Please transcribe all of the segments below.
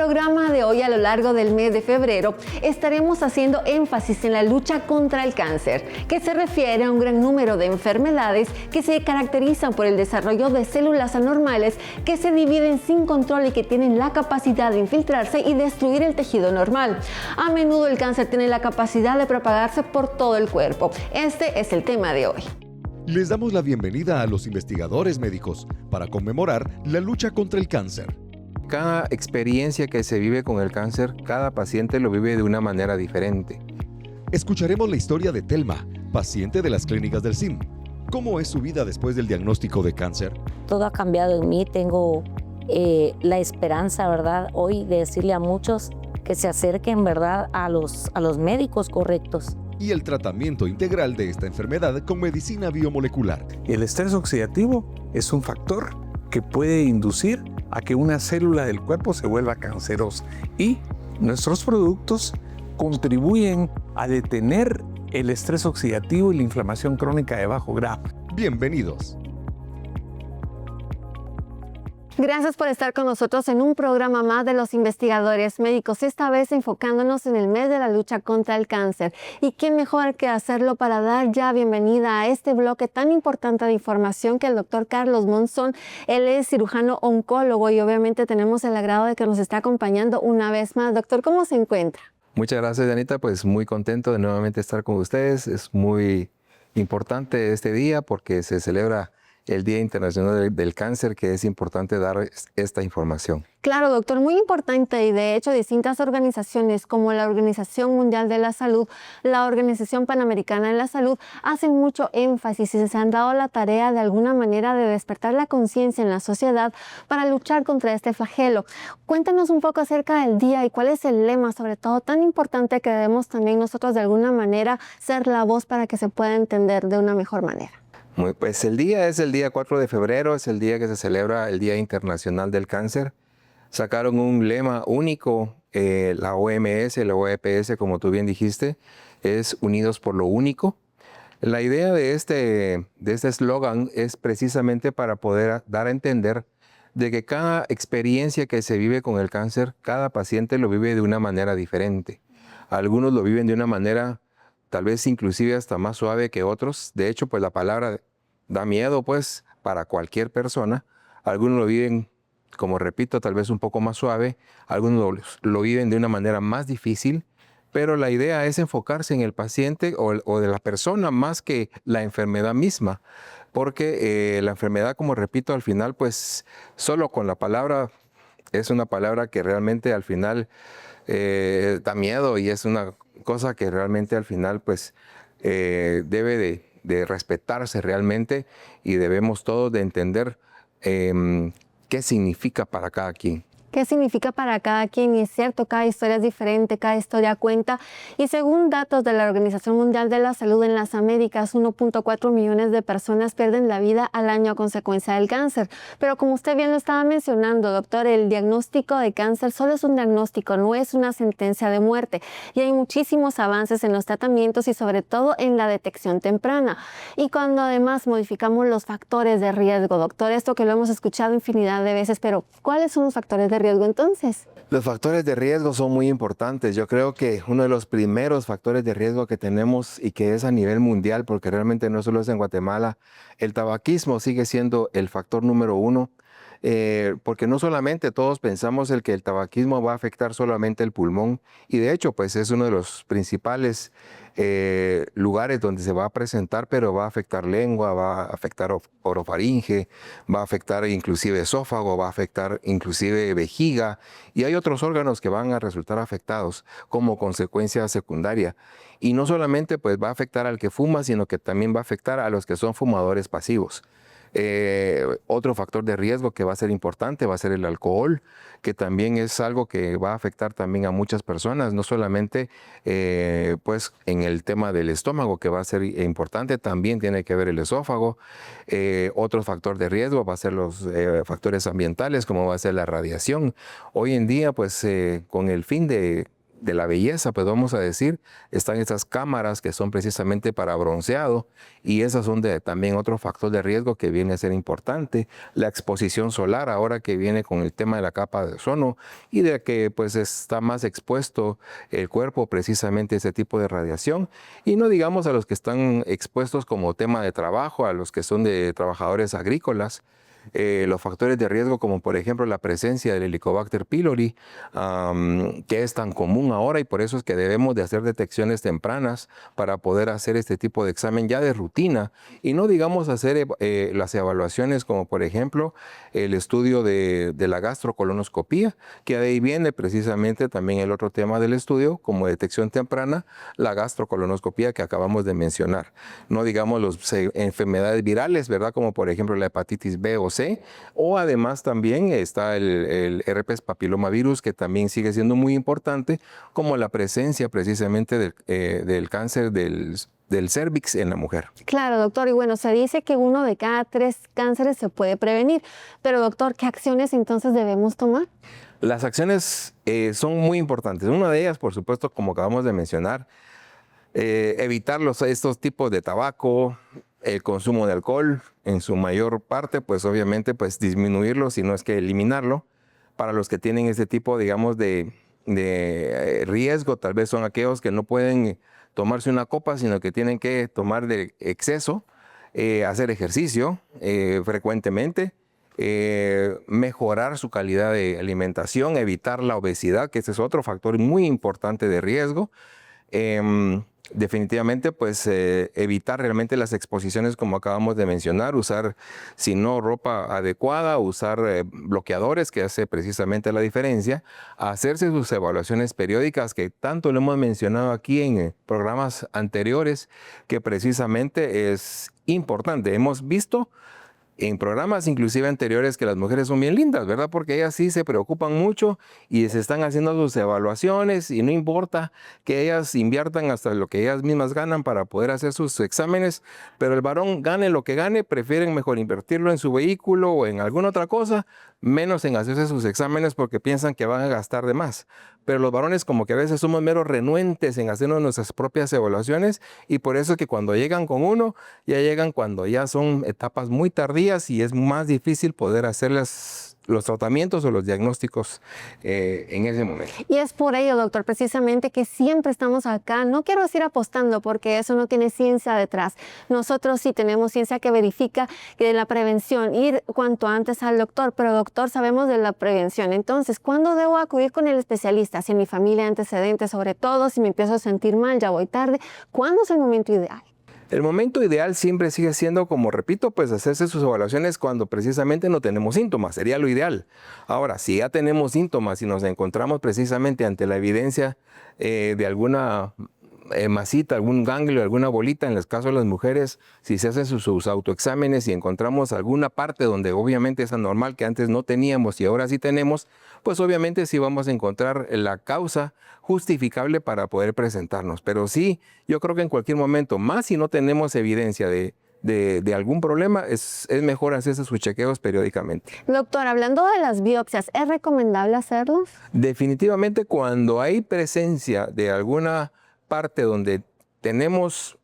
programa de hoy, a lo largo del mes de febrero, estaremos haciendo énfasis en la lucha contra el cáncer, que se refiere a un gran número de enfermedades que se caracterizan por el desarrollo de células anormales que se dividen sin control y que tienen la capacidad de infiltrarse y destruir el tejido normal. A menudo el cáncer tiene la capacidad de propagarse por todo el cuerpo. Este es el tema de hoy. Les damos la bienvenida a los investigadores médicos para conmemorar la lucha contra el cáncer. Cada experiencia que se vive con el cáncer, cada paciente lo vive de una manera diferente. Escucharemos la historia de Telma, paciente de las clínicas del CIM. ¿Cómo es su vida después del diagnóstico de cáncer? Todo ha cambiado en mí. Tengo la esperanza, ¿verdad?, hoy de decirle a muchos que se acerquen, ¿verdad?, a los médicos correctos. Y el tratamiento integral de esta enfermedad con medicina biomolecular. El estrés oxidativo es un factor que puede inducir a que una célula del cuerpo se vuelva cancerosa. Y nuestros productos contribuyen a detener el estrés oxidativo y la inflamación crónica de bajo grado. Bienvenidos. Gracias por estar con nosotros en un programa más de los investigadores médicos, esta vez enfocándonos en el mes de la lucha contra el cáncer. Y qué mejor que hacerlo para dar ya bienvenida a este bloque tan importante de información que el doctor Carlos Monzón. Él es cirujano oncólogo y obviamente tenemos el agrado de que nos está acompañando una vez más. Doctor, ¿cómo se encuentra? Muchas gracias, Anita. Pues muy contento de nuevamente estar con ustedes. Es muy importante este día porque se celebra el Día Internacional del Cáncer, que es importante dar esta información. Claro, doctor, muy importante, y de hecho distintas organizaciones como la Organización Mundial de la Salud, la Organización Panamericana de la Salud, hacen mucho énfasis y se han dado la tarea de alguna manera de despertar la conciencia en la sociedad para luchar contra este flagelo. Cuéntanos un poco acerca del día y cuál es el lema, sobre todo tan importante, que debemos también nosotros de alguna manera ser la voz para que se pueda entender de una mejor manera. Pues el día es el día 4 de febrero, es el día que se celebra el Día Internacional del Cáncer. Sacaron un lema único, la OMS, la OEPS, como tú bien dijiste, es Unidos por lo Único. La idea de este eslogan es precisamente para poder dar a entender de que cada experiencia que se vive con el cáncer, cada paciente lo vive de una manera diferente. Algunos lo viven de una manera tal vez inclusive hasta más suave que otros. De hecho, pues la palabra da miedo, pues, para cualquier persona. Algunos lo viven, como repito, tal vez un poco más suave. Algunos lo viven de una manera más difícil. Pero la idea es enfocarse en el paciente o de la persona más que la enfermedad misma. Porque la enfermedad, como repito, al final, pues, solo con la palabra, es una palabra que realmente al final da miedo y es una cosa que realmente al final pues debe de respetarse realmente y debemos todos de entender qué significa para cada quien. ¿Qué significa para cada quien? Y es cierto, cada historia es diferente, cada historia cuenta. Y según datos de la Organización Mundial de la Salud, en las Américas, 1.4 millones de personas pierden la vida al año a consecuencia del cáncer. Pero como usted bien lo estaba mencionando, doctor, el diagnóstico de cáncer solo es un diagnóstico, no es una sentencia de muerte. Y hay muchísimos avances en los tratamientos y sobre todo en la detección temprana. Y cuando además modificamos los factores de riesgo, doctor, esto que lo hemos escuchado infinidad de veces, pero ¿cuáles son los factores de riesgo entonces? Los factores de riesgo son muy importantes. Yo creo que uno de los primeros factores de riesgo que tenemos y que es a nivel mundial, porque realmente no solo es en Guatemala, el tabaquismo sigue siendo el factor número uno. Porque no solamente todos pensamos que el tabaquismo va a afectar solamente el pulmón, y de hecho pues es uno de los principales lugares donde se va a presentar, pero va a afectar lengua, va a afectar orofaringe, va a afectar inclusive esófago, va a afectar inclusive vejiga, y hay otros órganos que van a resultar afectados como consecuencia secundaria. Y no solamente pues va a afectar al que fuma, sino que también va a afectar a los que son fumadores pasivos. Otro factor de riesgo que va a ser importante va a ser el alcohol, que también es algo que va a afectar también a muchas personas, no solamente pues en el tema del estómago, que va a ser importante, también tiene que ver el esófago. Otro factor de riesgo va a ser los factores ambientales, como va a ser la radiación. Hoy en día, pues con el fin de de la belleza, pues vamos a decir, están estas cámaras que son precisamente para bronceado, y esas son también otro factor de riesgo que viene a ser importante. La exposición solar, ahora que viene con el tema de la capa de ozono y de que pues está más expuesto el cuerpo precisamente a ese tipo de radiación, y no digamos a los que están expuestos como tema de trabajo, a los que son de trabajadores agrícolas. Los factores de riesgo, como por ejemplo la presencia del Helicobacter pylori, que es tan común ahora, y por eso es que debemos de hacer detecciones tempranas para poder hacer este tipo de examen ya de rutina, y no digamos hacer las evaluaciones como por ejemplo el estudio de la gastrocolonoscopía, que de ahí viene precisamente también el otro tema del estudio como detección temprana, la gastrocolonoscopía que acabamos de mencionar. No digamos las enfermedades virales, ¿verdad? Como por ejemplo la hepatitis B o C, o además también está el herpes papilomavirus, que también sigue siendo muy importante, como la presencia precisamente del cáncer del cérvix en la mujer. Claro, doctor. Y bueno, se dice que 1 de cada 3 cánceres se puede prevenir. Pero, doctor, ¿qué acciones entonces debemos tomar? Las acciones son muy importantes. Una de ellas, por supuesto, como acabamos de mencionar, evitar estos tipos de tabaco, el consumo de alcohol en su mayor parte, pues obviamente pues disminuirlo, si no es que eliminarlo. Para los que tienen este tipo, digamos, de riesgo, tal vez son aquellos que no pueden tomarse una copa, sino que tienen que tomar de exceso, hacer ejercicio frecuentemente, mejorar su calidad de alimentación, evitar la obesidad, que ese es otro factor muy importante de riesgo. Definitivamente, pues evitar realmente las exposiciones como acabamos de mencionar, usar, si no ropa adecuada, usar bloqueadores, que hace precisamente la diferencia, hacerse sus evaluaciones periódicas, que tanto lo hemos mencionado aquí en programas anteriores, que precisamente es importante. Hemos visto en programas inclusive anteriores que las mujeres son bien lindas, ¿verdad? Porque ellas sí se preocupan mucho y se están haciendo sus evaluaciones, y no importa que ellas inviertan hasta lo que ellas mismas ganan para poder hacer sus exámenes, pero el varón, gane lo que gane, prefieren mejor invertirlo en su vehículo o en alguna otra cosa, menos en hacerse sus exámenes, porque piensan que van a gastar de más. Pero los varones como que a veces somos meros renuentes en hacernos nuestras propias evaluaciones, y por eso es que cuando llegan con uno, ya llegan cuando ya son etapas muy tardías y es más difícil poder hacerles los tratamientos o los diagnósticos en ese momento. Y es por ello, doctor, precisamente que siempre estamos acá, no quiero decir apostando, porque eso no tiene ciencia detrás. Nosotros sí tenemos ciencia que verifica que de la prevención, ir cuanto antes al doctor, pero doctor, sabemos de la prevención. Entonces, ¿cuándo debo acudir con el especialista? Si en mi familia hay antecedentes, sobre todo, si me empiezo a sentir mal, ya voy tarde, ¿cuándo es el momento ideal? El momento ideal siempre sigue siendo, como repito, pues hacerse sus evaluaciones cuando precisamente no tenemos síntomas, sería lo ideal. Ahora, si ya tenemos síntomas y nos encontramos precisamente ante la evidencia de alguna masita, algún ganglio, alguna bolita, en el caso de las mujeres, si se hacen sus autoexámenes y encontramos alguna parte donde obviamente es anormal, que antes no teníamos y ahora sí tenemos, pues obviamente sí vamos a encontrar la causa justificable para poder presentarnos. Pero sí, yo creo que en cualquier momento, más si no tenemos evidencia de algún problema, es mejor hacerse sus chequeos periódicamente. Doctor, hablando de las biopsias, ¿es recomendable hacerlos? Definitivamente, cuando hay presencia de alguna parte donde tenemos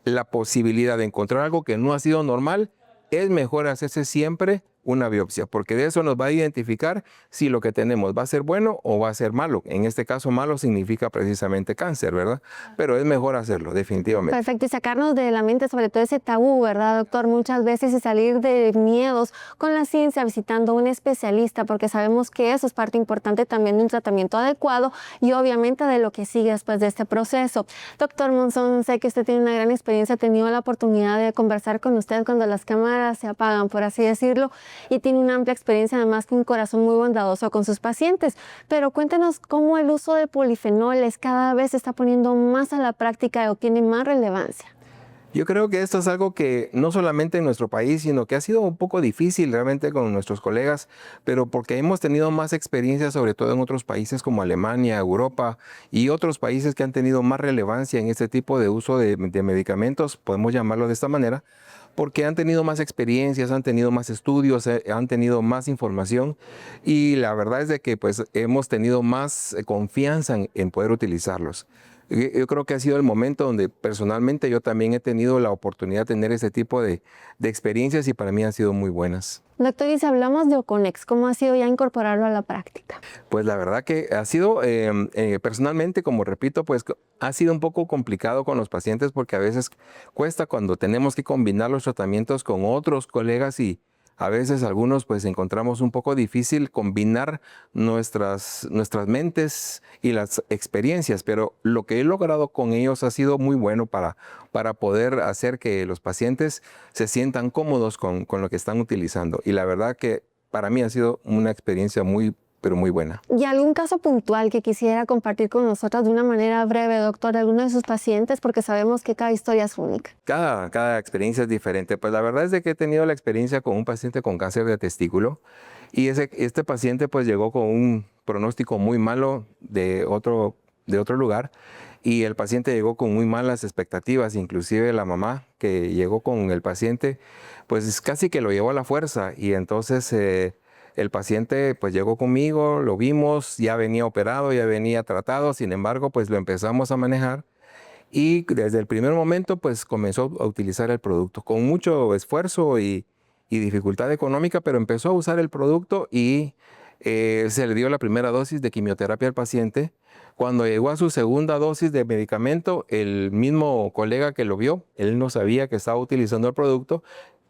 la posibilidad de encontrar algo que no ha sido normal, es mejor hacerse siempre una biopsia, porque de eso nos va a identificar si lo que tenemos va a ser bueno o va a ser malo. En este caso, malo significa precisamente cáncer, ¿verdad? Pero es mejor hacerlo, definitivamente. Perfecto, y sacarnos de la mente sobre todo ese tabú, ¿verdad, doctor? Muchas veces, y salir de miedos con la ciencia, visitando a un especialista, porque sabemos que eso es parte importante también de un tratamiento adecuado y obviamente de lo que sigue después de este proceso. Doctor Monzón, sé que usted tiene una gran experiencia, ha tenido la oportunidad de conversar con usted cuando las cámaras se apagan, por así decirlo, y tiene una amplia experiencia, además que un corazón muy bondadoso con sus pacientes. Pero cuéntenos cómo el uso de polifenoles cada vez se está poniendo más a la práctica o tiene más relevancia. Yo creo que esto es algo que no solamente en nuestro país, sino que ha sido un poco difícil realmente con nuestros colegas, pero porque hemos tenido más experiencia, sobre todo en otros países como Alemania, Europa y otros países que han tenido más relevancia en este tipo de uso de medicamentos, podemos llamarlo de esta manera, porque han tenido más experiencias, han tenido más estudios, han tenido más información y la verdad es de que pues hemos tenido más confianza en poder utilizarlos. Yo creo que ha sido el momento donde personalmente yo también he tenido la oportunidad de tener ese tipo de experiencias y para mí han sido muy buenas. Doctor, y si hablamos de Oconex, ¿cómo ha sido ya incorporarlo a la práctica? Pues la verdad que ha sido, personalmente, como repito, pues ha sido un poco complicado con los pacientes porque a veces cuesta cuando tenemos que combinar los tratamientos con otros colegas y a veces algunos pues encontramos un poco difícil combinar nuestras mentes y las experiencias, pero lo que he logrado con ellos ha sido muy bueno para poder hacer que los pacientes se sientan cómodos con lo que están utilizando. Y la verdad que para mí ha sido una experiencia pero muy buena. ¿Y algún caso puntual que quisiera compartir con nosotros de una manera breve, doctor, de alguno de sus pacientes? Porque sabemos que cada historia es única. Cada experiencia es diferente. Pues la verdad es de que he tenido la experiencia con un paciente con cáncer de testículo y este paciente pues llegó con un pronóstico muy malo de otro lugar y el paciente llegó con muy malas expectativas, inclusive la mamá que llegó con el paciente pues casi que lo llevó a la fuerza y entonces el paciente pues llegó conmigo, lo vimos, ya venía operado, ya venía tratado, sin embargo pues lo empezamos a manejar y desde el primer momento pues comenzó a utilizar el producto con mucho esfuerzo y dificultad económica, pero empezó a usar el producto y se le dio la primera dosis de quimioterapia al paciente. Cuando llegó a su segunda dosis de medicamento, el mismo colega que lo vio, él no sabía que estaba utilizando el producto.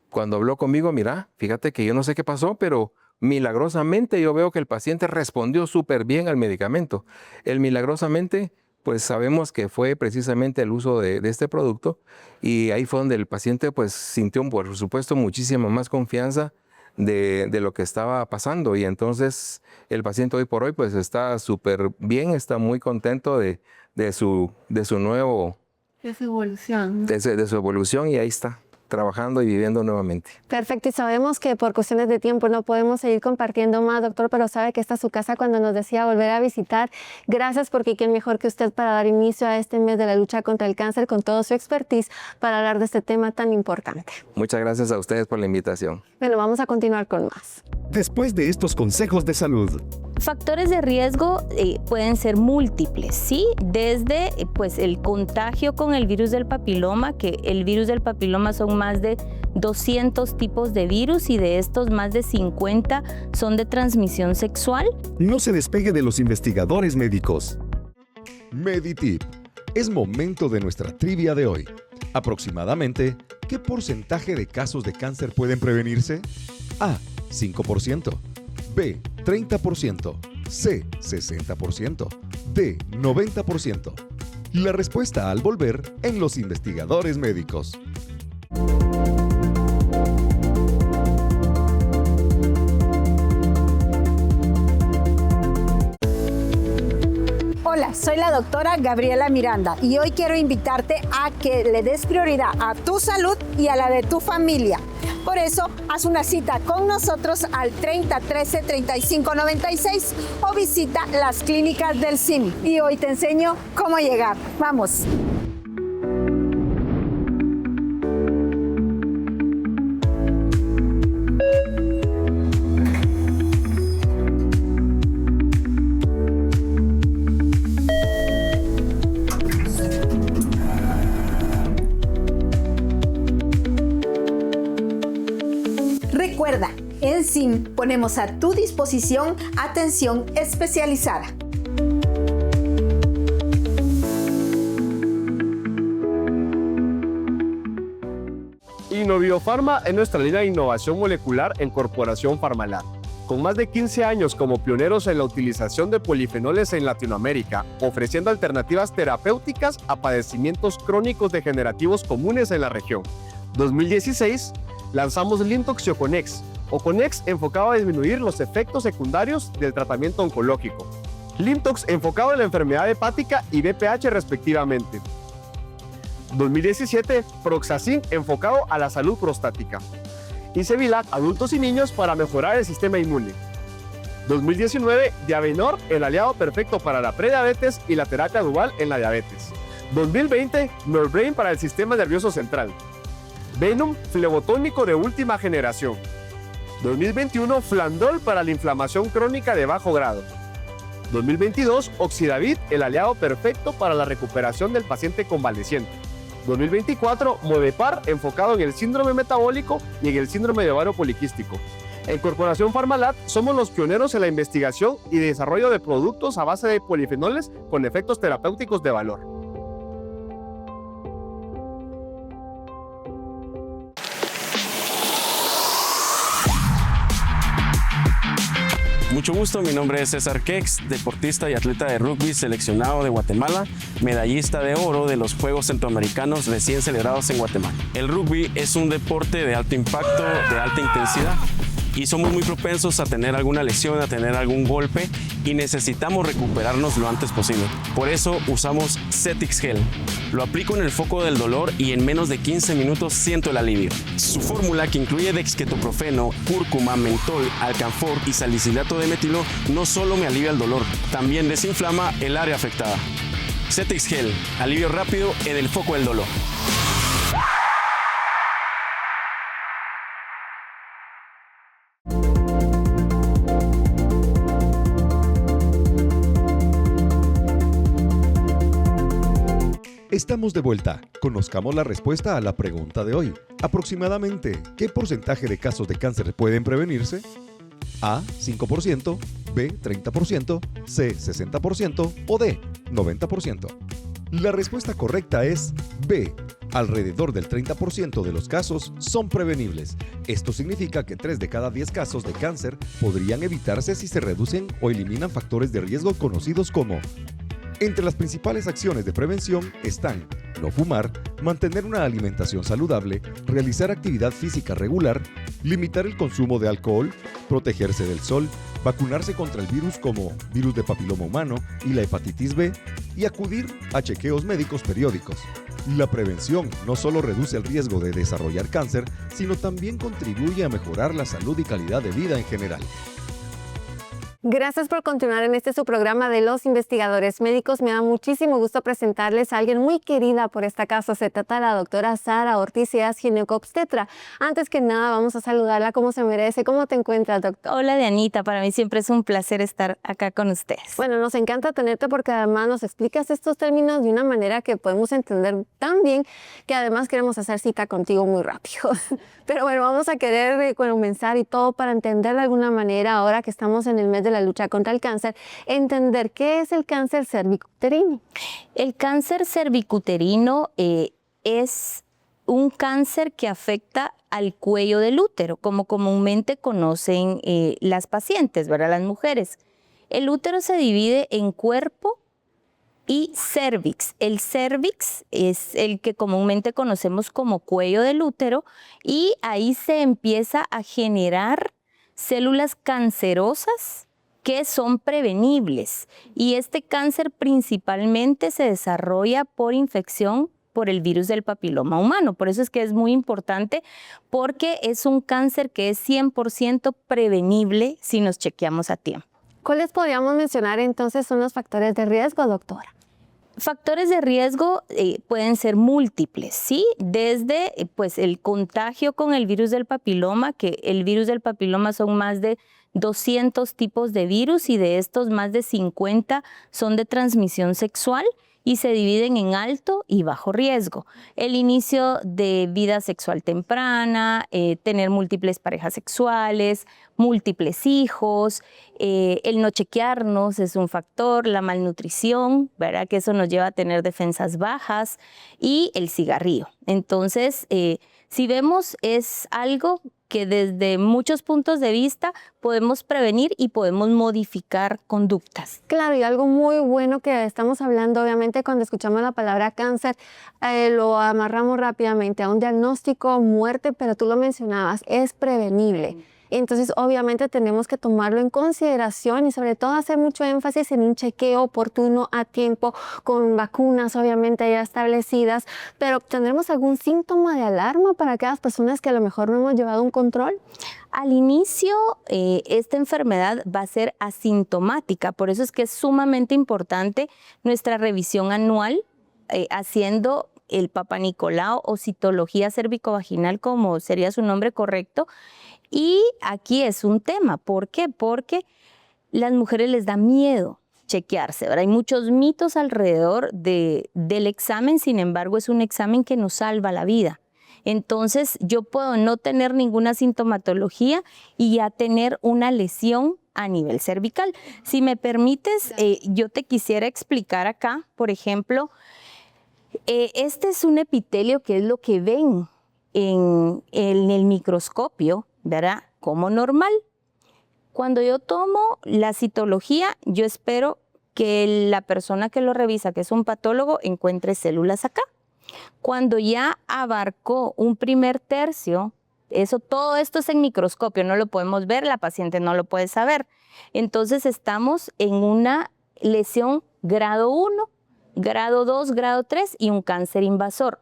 Cuando habló conmigo, mira, fíjate que yo no sé qué pasó, pero milagrosamente yo veo que el paciente respondió súper bien al medicamento. El milagrosamente, pues sabemos que fue precisamente el uso de este producto y ahí fue donde el paciente pues sintió, por supuesto, muchísima más confianza de lo que estaba pasando y entonces el paciente hoy por hoy pues está súper bien, está muy contento de su nuevo... De su evolución. De su evolución y ahí está, trabajando y viviendo nuevamente. Perfecto, y sabemos que por cuestiones de tiempo no podemos seguir compartiendo más, doctor, pero sabe que esta es su casa cuando nos decía volver a visitar. Gracias, porque quién mejor que usted para dar inicio a este mes de la lucha contra el cáncer con todo su expertise para hablar de este tema tan importante. Muchas gracias a ustedes por la invitación. Bueno, vamos a continuar con más. Después de estos consejos de salud, Factores de riesgo pueden ser múltiples, ¿sí? Desde pues, el contagio con el virus del papiloma, que el virus del papiloma son más de 200 tipos de virus y de estos más de 50 son de transmisión sexual. no se despegue de los investigadores médicos. Meditip. Es momento de nuestra trivia de hoy. Aproximadamente, ¿qué porcentaje de casos de cáncer pueden prevenirse? A, 5%. B, 30%. C, 60%. D, 90%. La respuesta al volver en los investigadores médicos. Hola, soy la doctora Gabriela Miranda y hoy quiero invitarte a que le des prioridad a tu salud y a la de tu familia. Por eso, haz una cita con nosotros al 30 13 35 96 o visita las clínicas del CIM. Y hoy te enseño cómo llegar. ¡Vamos! Recuerda, en CIM ponemos a tu disposición atención especializada. Innoviofarma es nuestra línea de innovación molecular en Corporación Farmalab. Con más de 15 años como pioneros en la utilización de polifenoles en Latinoamérica, ofreciendo alternativas terapéuticas a padecimientos crónicos degenerativos comunes en la región. 2016, lanzamos Limtox y Oconex. Oconex enfocado a disminuir los efectos secundarios del tratamiento oncológico. Limtox enfocado en la enfermedad hepática y BPH respectivamente. 2017, Proxacin enfocado a la salud prostática. Y Sevilac, adultos y niños para mejorar el sistema inmune. 2019, Diabenor, el aliado perfecto para la prediabetes y la terapia dual en la diabetes. 2020, Norbrain para el sistema nervioso central. Venom flebotónico de última generación. 2021, Flandol para la inflamación crónica de bajo grado. 2022, Oxidavit, el aliado perfecto para la recuperación del paciente convaleciente. 2024, Modepar, enfocado en el síndrome metabólico y en el síndrome de ovario poliquístico. En Corporación Pharmalat somos los pioneros en la investigación y desarrollo de productos a base de polifenoles con efectos terapéuticos de valor. Mucho gusto, mi nombre es César Kex, deportista y atleta de rugby seleccionado de Guatemala, medallista de oro de los Juegos Centroamericanos recién celebrados en Guatemala. El rugby es un deporte de alto impacto, de alta intensidad, y somos muy propensos a tener alguna lesión, a tener algún golpe, y necesitamos recuperarnos lo antes posible. Por eso usamos Cetix Gel. Lo aplico en el foco del dolor y en menos de 15 minutos siento el alivio. Su fórmula, que incluye dexketoprofeno, cúrcuma, mentol, alcanfor y salicilato de metilo, no solo me alivia el dolor, también desinflama el área afectada. Cetix Gel, alivio rápido en el foco del dolor. Estamos de vuelta. Conozcamos la respuesta a la pregunta de hoy. Aproximadamente, ¿qué porcentaje de casos de cáncer pueden prevenirse? A, 5%, B, 30%, C, 60% o D, 90%. La respuesta correcta es B. Alrededor del 30% de los casos son prevenibles. Esto significa que 3 de cada 10 casos de cáncer podrían evitarse si se reducen o eliminan factores de riesgo conocidos como: entre las principales acciones de prevención están no fumar, mantener una alimentación saludable, realizar actividad física regular, limitar el consumo de alcohol, protegerse del sol, vacunarse contra el virus como virus de papiloma humano y la hepatitis B, y acudir a chequeos médicos periódicos. La prevención no solo reduce el riesgo de desarrollar cáncer, sino también contribuye a mejorar la salud y calidad de vida en general. Gracias por continuar en su programa de los investigadores médicos. Me da muchísimo gusto presentarles a alguien muy querida por esta casa. Se trata de la doctora Sara Ortiz, ginecobstetra. Antes que nada, vamos a saludarla como se merece. ¿Cómo te encuentras, doctor? Hola, Dianita. Para mí siempre es un placer estar acá con ustedes. Bueno, nos encanta tenerte porque además nos explicas estos términos de una manera que podemos entender tan bien que además queremos hacer cita contigo muy rápido. Pero bueno, vamos a querer comenzar y todo para entender de alguna manera, ahora que estamos en el mes de la lucha contra el cáncer, entender qué es el cáncer cervicuterino. El cáncer cervicuterino es un cáncer que afecta al cuello del útero, como comúnmente conocen las pacientes, ¿verdad? Las mujeres. El útero se divide en cuerpo y cervix. El cervix es el que comúnmente conocemos como cuello del útero, y ahí se empieza a generar células cancerosas que son prevenibles, y este cáncer principalmente se desarrolla por infección por el virus del papiloma humano. Por eso es que es muy importante, porque es un cáncer que es 100% prevenible si nos chequeamos a tiempo. ¿Cuáles podríamos mencionar entonces son los factores de riesgo, doctora? Factores de riesgo pueden ser múltiples, ¿sí? Desde pues, el contagio con el virus del papiloma, que el virus del papiloma son más de 200 tipos de virus, y de estos más de 50 son de transmisión sexual y se dividen en alto y bajo riesgo. El inicio de vida sexual temprana, tener múltiples parejas sexuales, múltiples hijos, el no chequearnos es un factor, la malnutrición, ¿verdad? Que eso nos lleva a tener defensas bajas, y el cigarrillo. Entonces, si vemos, es algo que desde muchos puntos de vista podemos prevenir y podemos modificar conductas. Claro, y algo muy bueno que estamos hablando, obviamente, cuando escuchamos la palabra cáncer, lo amarramos rápidamente a un diagnóstico, muerte, pero tú lo mencionabas, es prevenible. Entonces, obviamente, tenemos que tomarlo en consideración y sobre todo hacer mucho énfasis en un chequeo oportuno a tiempo, con vacunas, obviamente, ya establecidas. Pero, ¿tendremos algún síntoma de alarma para aquellas personas que a lo mejor no hemos llevado un control? Al inicio, esta enfermedad va a ser asintomática. Por eso es que es sumamente importante nuestra revisión anual, haciendo el Papa Nicolau o citología cervicovaginal, como sería su nombre correcto. Y aquí es un tema. ¿Por qué? Porque las mujeres les da miedo chequearse, ¿verdad? Hay muchos mitos alrededor del examen, sin embargo, es un examen que nos salva la vida. Entonces, yo puedo no tener ninguna sintomatología y ya tener una lesión a nivel cervical. Si me permites, yo te quisiera explicar acá, por ejemplo, este es un epitelio que es lo que ven en el microscopio, ¿verdad? Como normal. Cuando yo tomo la citología, yo espero que la persona que lo revisa, que es un patólogo, encuentre células acá. Cuando ya abarcó un primer tercio, todo esto es en microscopio, no lo podemos ver, la paciente no lo puede saber. Entonces estamos en una lesión grado 1, grado 2, grado 3 y un cáncer invasor.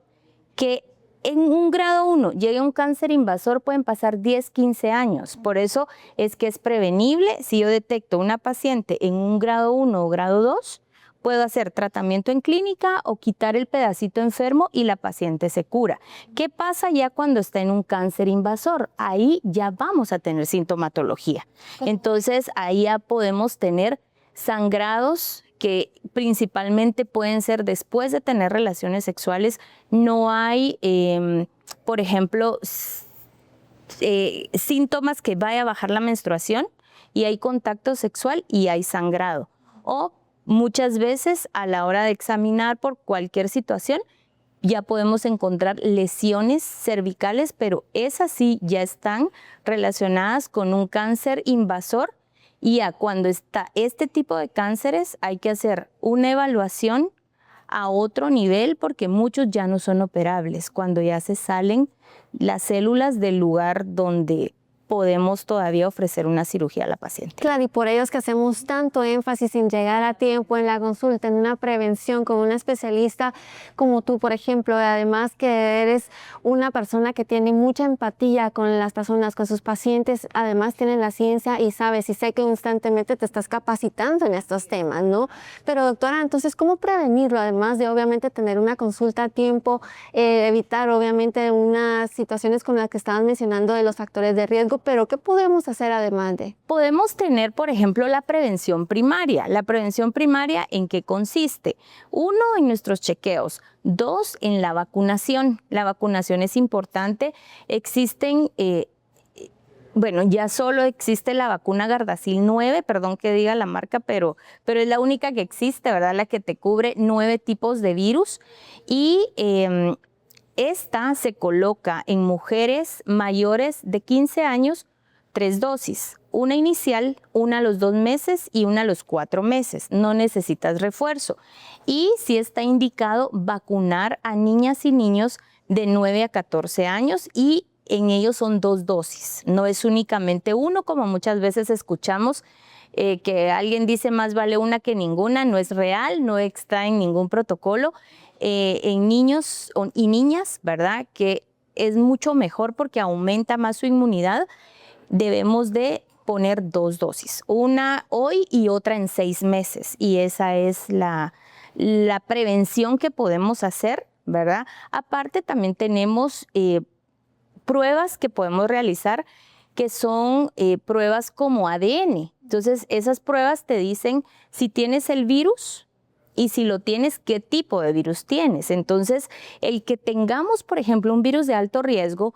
Que en un grado 1 llegue un cáncer invasor pueden pasar 10, 15 años. Por eso es que es prevenible. Si yo detecto una paciente en un grado 1 o grado 2, puedo hacer tratamiento en clínica o quitar el pedacito enfermo y la paciente se cura. ¿Qué pasa ya cuando está en un cáncer invasor? Ahí ya vamos a tener sintomatología. Entonces ahí ya podemos tener sangrados que principalmente pueden ser después de tener relaciones sexuales. No hay, por ejemplo, síntomas que vaya a bajar la menstruación y hay contacto sexual y hay sangrado. O muchas veces a la hora de examinar por cualquier situación ya podemos encontrar lesiones cervicales, pero esas sí ya están relacionadas con un cáncer invasor. Y ya cuando está este tipo de cánceres hay que hacer una evaluación a otro nivel porque muchos ya no son operables, cuando ya se salen las células del lugar donde podemos todavía ofrecer una cirugía a la paciente. Claro, y por ello es que hacemos tanto énfasis en llegar a tiempo en la consulta, en una prevención con una especialista como tú, por ejemplo. Además que eres una persona que tiene mucha empatía con las personas, con sus pacientes. Además tienes la ciencia y sabes, y sé que constantemente te estás capacitando en estos temas, ¿no? Pero doctora, entonces, ¿cómo prevenirlo? Además de obviamente tener una consulta a tiempo, evitar obviamente unas situaciones como las que estabas mencionando de los factores de riesgo. Pero ¿qué podemos hacer además de? Podemos tener, por ejemplo, la prevención primaria. ¿La prevención primaria en qué consiste? 1, en nuestros chequeos. 2, en la vacunación. La vacunación es importante. Existen, ya solo existe la vacuna Gardasil 9, perdón que diga la marca, pero es la única que existe, ¿verdad? La que te cubre 9 tipos de virus. Y esta se coloca en mujeres mayores de 15 años, 3 dosis, una inicial, una a los 2 meses y una a los 4 meses. No necesitas refuerzo. Y sí está indicado vacunar a niñas y niños de 9 a 14 años y en ellos son 2 dosis. No es únicamente 1, como muchas veces escuchamos, que alguien dice más vale una que ninguna. No es real, no está en ningún protocolo. En niños y niñas, ¿verdad? Que es mucho mejor porque aumenta más su inmunidad. Debemos de poner 2 dosis, una hoy y otra en 6 meses. Y esa es la prevención que podemos hacer, ¿verdad? Aparte también tenemos pruebas que podemos realizar que son pruebas como ADN. Entonces esas pruebas te dicen si tienes el virus y si lo tienes, qué tipo de virus tienes. Entonces, el que tengamos, por ejemplo, un virus de alto riesgo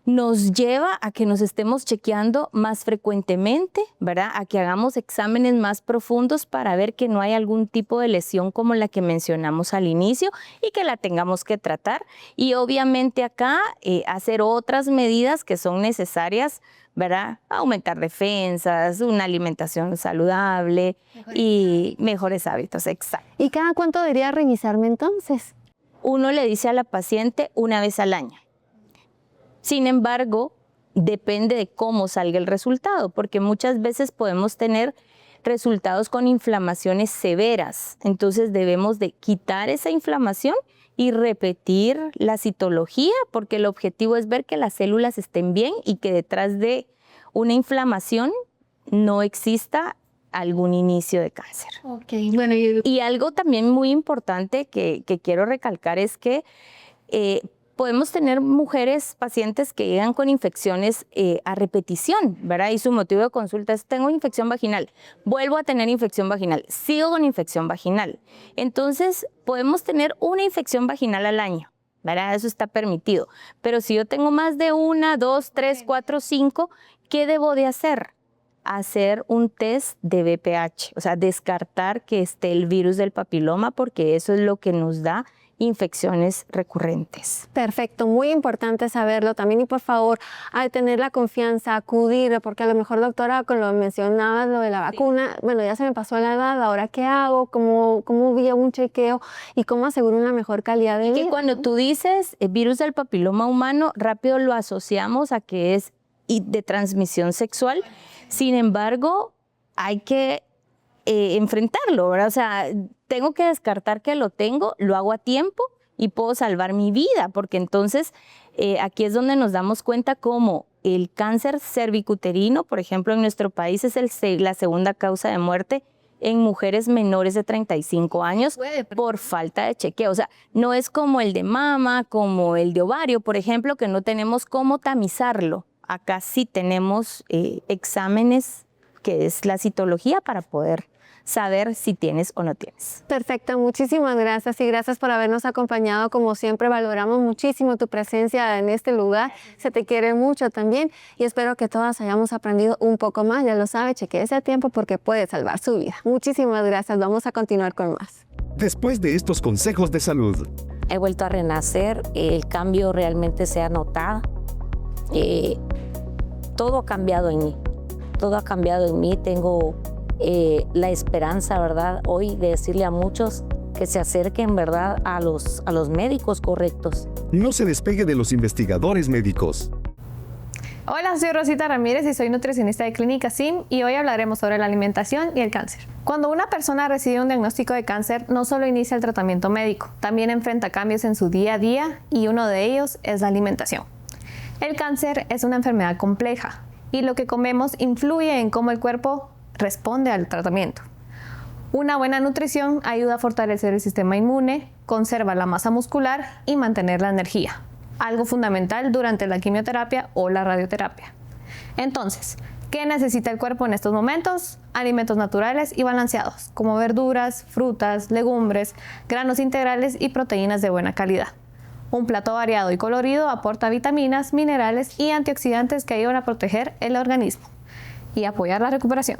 nos lleva a que nos estemos chequeando más frecuentemente, ¿verdad? A que hagamos exámenes más profundos para ver que no hay algún tipo de lesión como la que mencionamos al inicio y que la tengamos que tratar. Y obviamente acá hacer otras medidas que son necesarias, ¿verdad? Aumentar defensas, una alimentación saludable y mejores hábitos, exacto. ¿Y cada cuánto debería revisarme entonces? Uno le dice a la paciente una vez al año. Sin embargo, depende de cómo salga el resultado, porque muchas veces podemos tener resultados con inflamaciones severas. Entonces debemos de quitar esa inflamación y repetir la citología, porque el objetivo es ver que las células estén bien y que detrás de una inflamación no exista algún inicio de cáncer. Ok, bueno, Y algo también muy importante que quiero recalcar es que podemos tener mujeres, pacientes que llegan con infecciones a repetición, ¿verdad? Y su motivo de consulta es: tengo infección vaginal, vuelvo a tener infección vaginal, sigo con infección vaginal. Entonces, podemos tener una infección vaginal al año, ¿verdad? Eso está permitido. Pero si yo tengo más de 1, 2, 3, 4, 5, ¿qué debo de hacer? Hacer un test de VPH, o sea, descartar que esté el virus del papiloma, porque eso es lo que nos da infecciones recurrentes. perfecto, muy importante saberlo también. Y por favor, al tener la confianza, acudir, porque a lo mejor, doctora, con lo mencionabas, lo de la vacuna, bueno, ya se me pasó la edad, ¿ahora qué hago? ¿Cómo voy a un chequeo? ¿Y cómo aseguro una mejor calidad de vida? Que cuando tú dices virus del papiloma humano, rápido lo asociamos a que es de transmisión sexual. Sin embargo, hay que enfrentarlo, ¿verdad? O sea, tengo que descartar que lo tengo, lo hago a tiempo y puedo salvar mi vida, porque entonces aquí es donde nos damos cuenta cómo el cáncer cervicuterino, por ejemplo, en nuestro país es la segunda causa de muerte en mujeres menores de 35 años por falta de chequeo. O sea, no es como el de mama, como el de ovario, por ejemplo, que no tenemos cómo tamizarlo. Acá sí tenemos exámenes, que es la citología, para poder saber si tienes o no tienes. Perfecto, muchísimas gracias y gracias por habernos acompañado. Como siempre, valoramos muchísimo tu presencia en este lugar. Se te quiere mucho también y espero que todas hayamos aprendido un poco más. Ya lo sabe, chequéese a tiempo porque puede salvar su vida. Muchísimas gracias. Vamos a continuar con más. Después de estos consejos de salud, he vuelto a renacer, el cambio realmente se ha notado. Todo ha cambiado en mí. Todo ha cambiado en mí. Tengo la esperanza, ¿verdad?, hoy de decirle a muchos que se acerquen, ¿verdad?, a los médicos correctos. no se despegue de los investigadores médicos. Hola, soy Rosita Ramírez y soy nutricionista de Clínica SIM y hoy hablaremos sobre la alimentación y el cáncer. Cuando una persona recibe un diagnóstico de cáncer, no solo inicia el tratamiento médico, también enfrenta cambios en su día a día y uno de ellos es la alimentación. El cáncer es una enfermedad compleja y lo que comemos influye en cómo el cuerpo responde al tratamiento. Una buena nutrición ayuda a fortalecer el sistema inmune, conserva la masa muscular y mantener la energía, algo fundamental durante la quimioterapia o la radioterapia. Entonces, ¿qué necesita el cuerpo en estos momentos? Alimentos naturales y balanceados, como verduras, frutas, legumbres, granos integrales y proteínas de buena calidad. Un plato variado y colorido aporta vitaminas, minerales y antioxidantes que ayudan a proteger el organismo y apoyar la recuperación.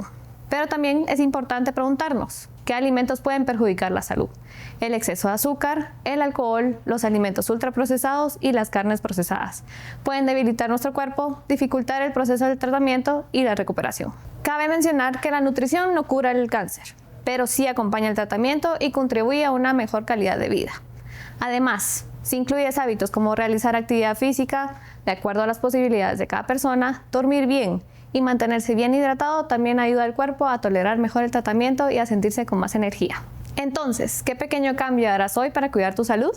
Pero también es importante preguntarnos, ¿qué alimentos pueden perjudicar la salud? El exceso de azúcar, el alcohol, los alimentos ultraprocesados y las carnes procesadas pueden debilitar nuestro cuerpo, dificultar el proceso del tratamiento y la recuperación. Cabe mencionar que la nutrición no cura el cáncer, pero sí acompaña el tratamiento y contribuye a una mejor calidad de vida. Además, si incluyes hábitos como realizar actividad física, de acuerdo a las posibilidades de cada persona, dormir bien y mantenerse bien hidratado también ayuda al cuerpo a tolerar mejor el tratamiento y a sentirse con más energía. Entonces, ¿qué pequeño cambio harás hoy para cuidar tu salud?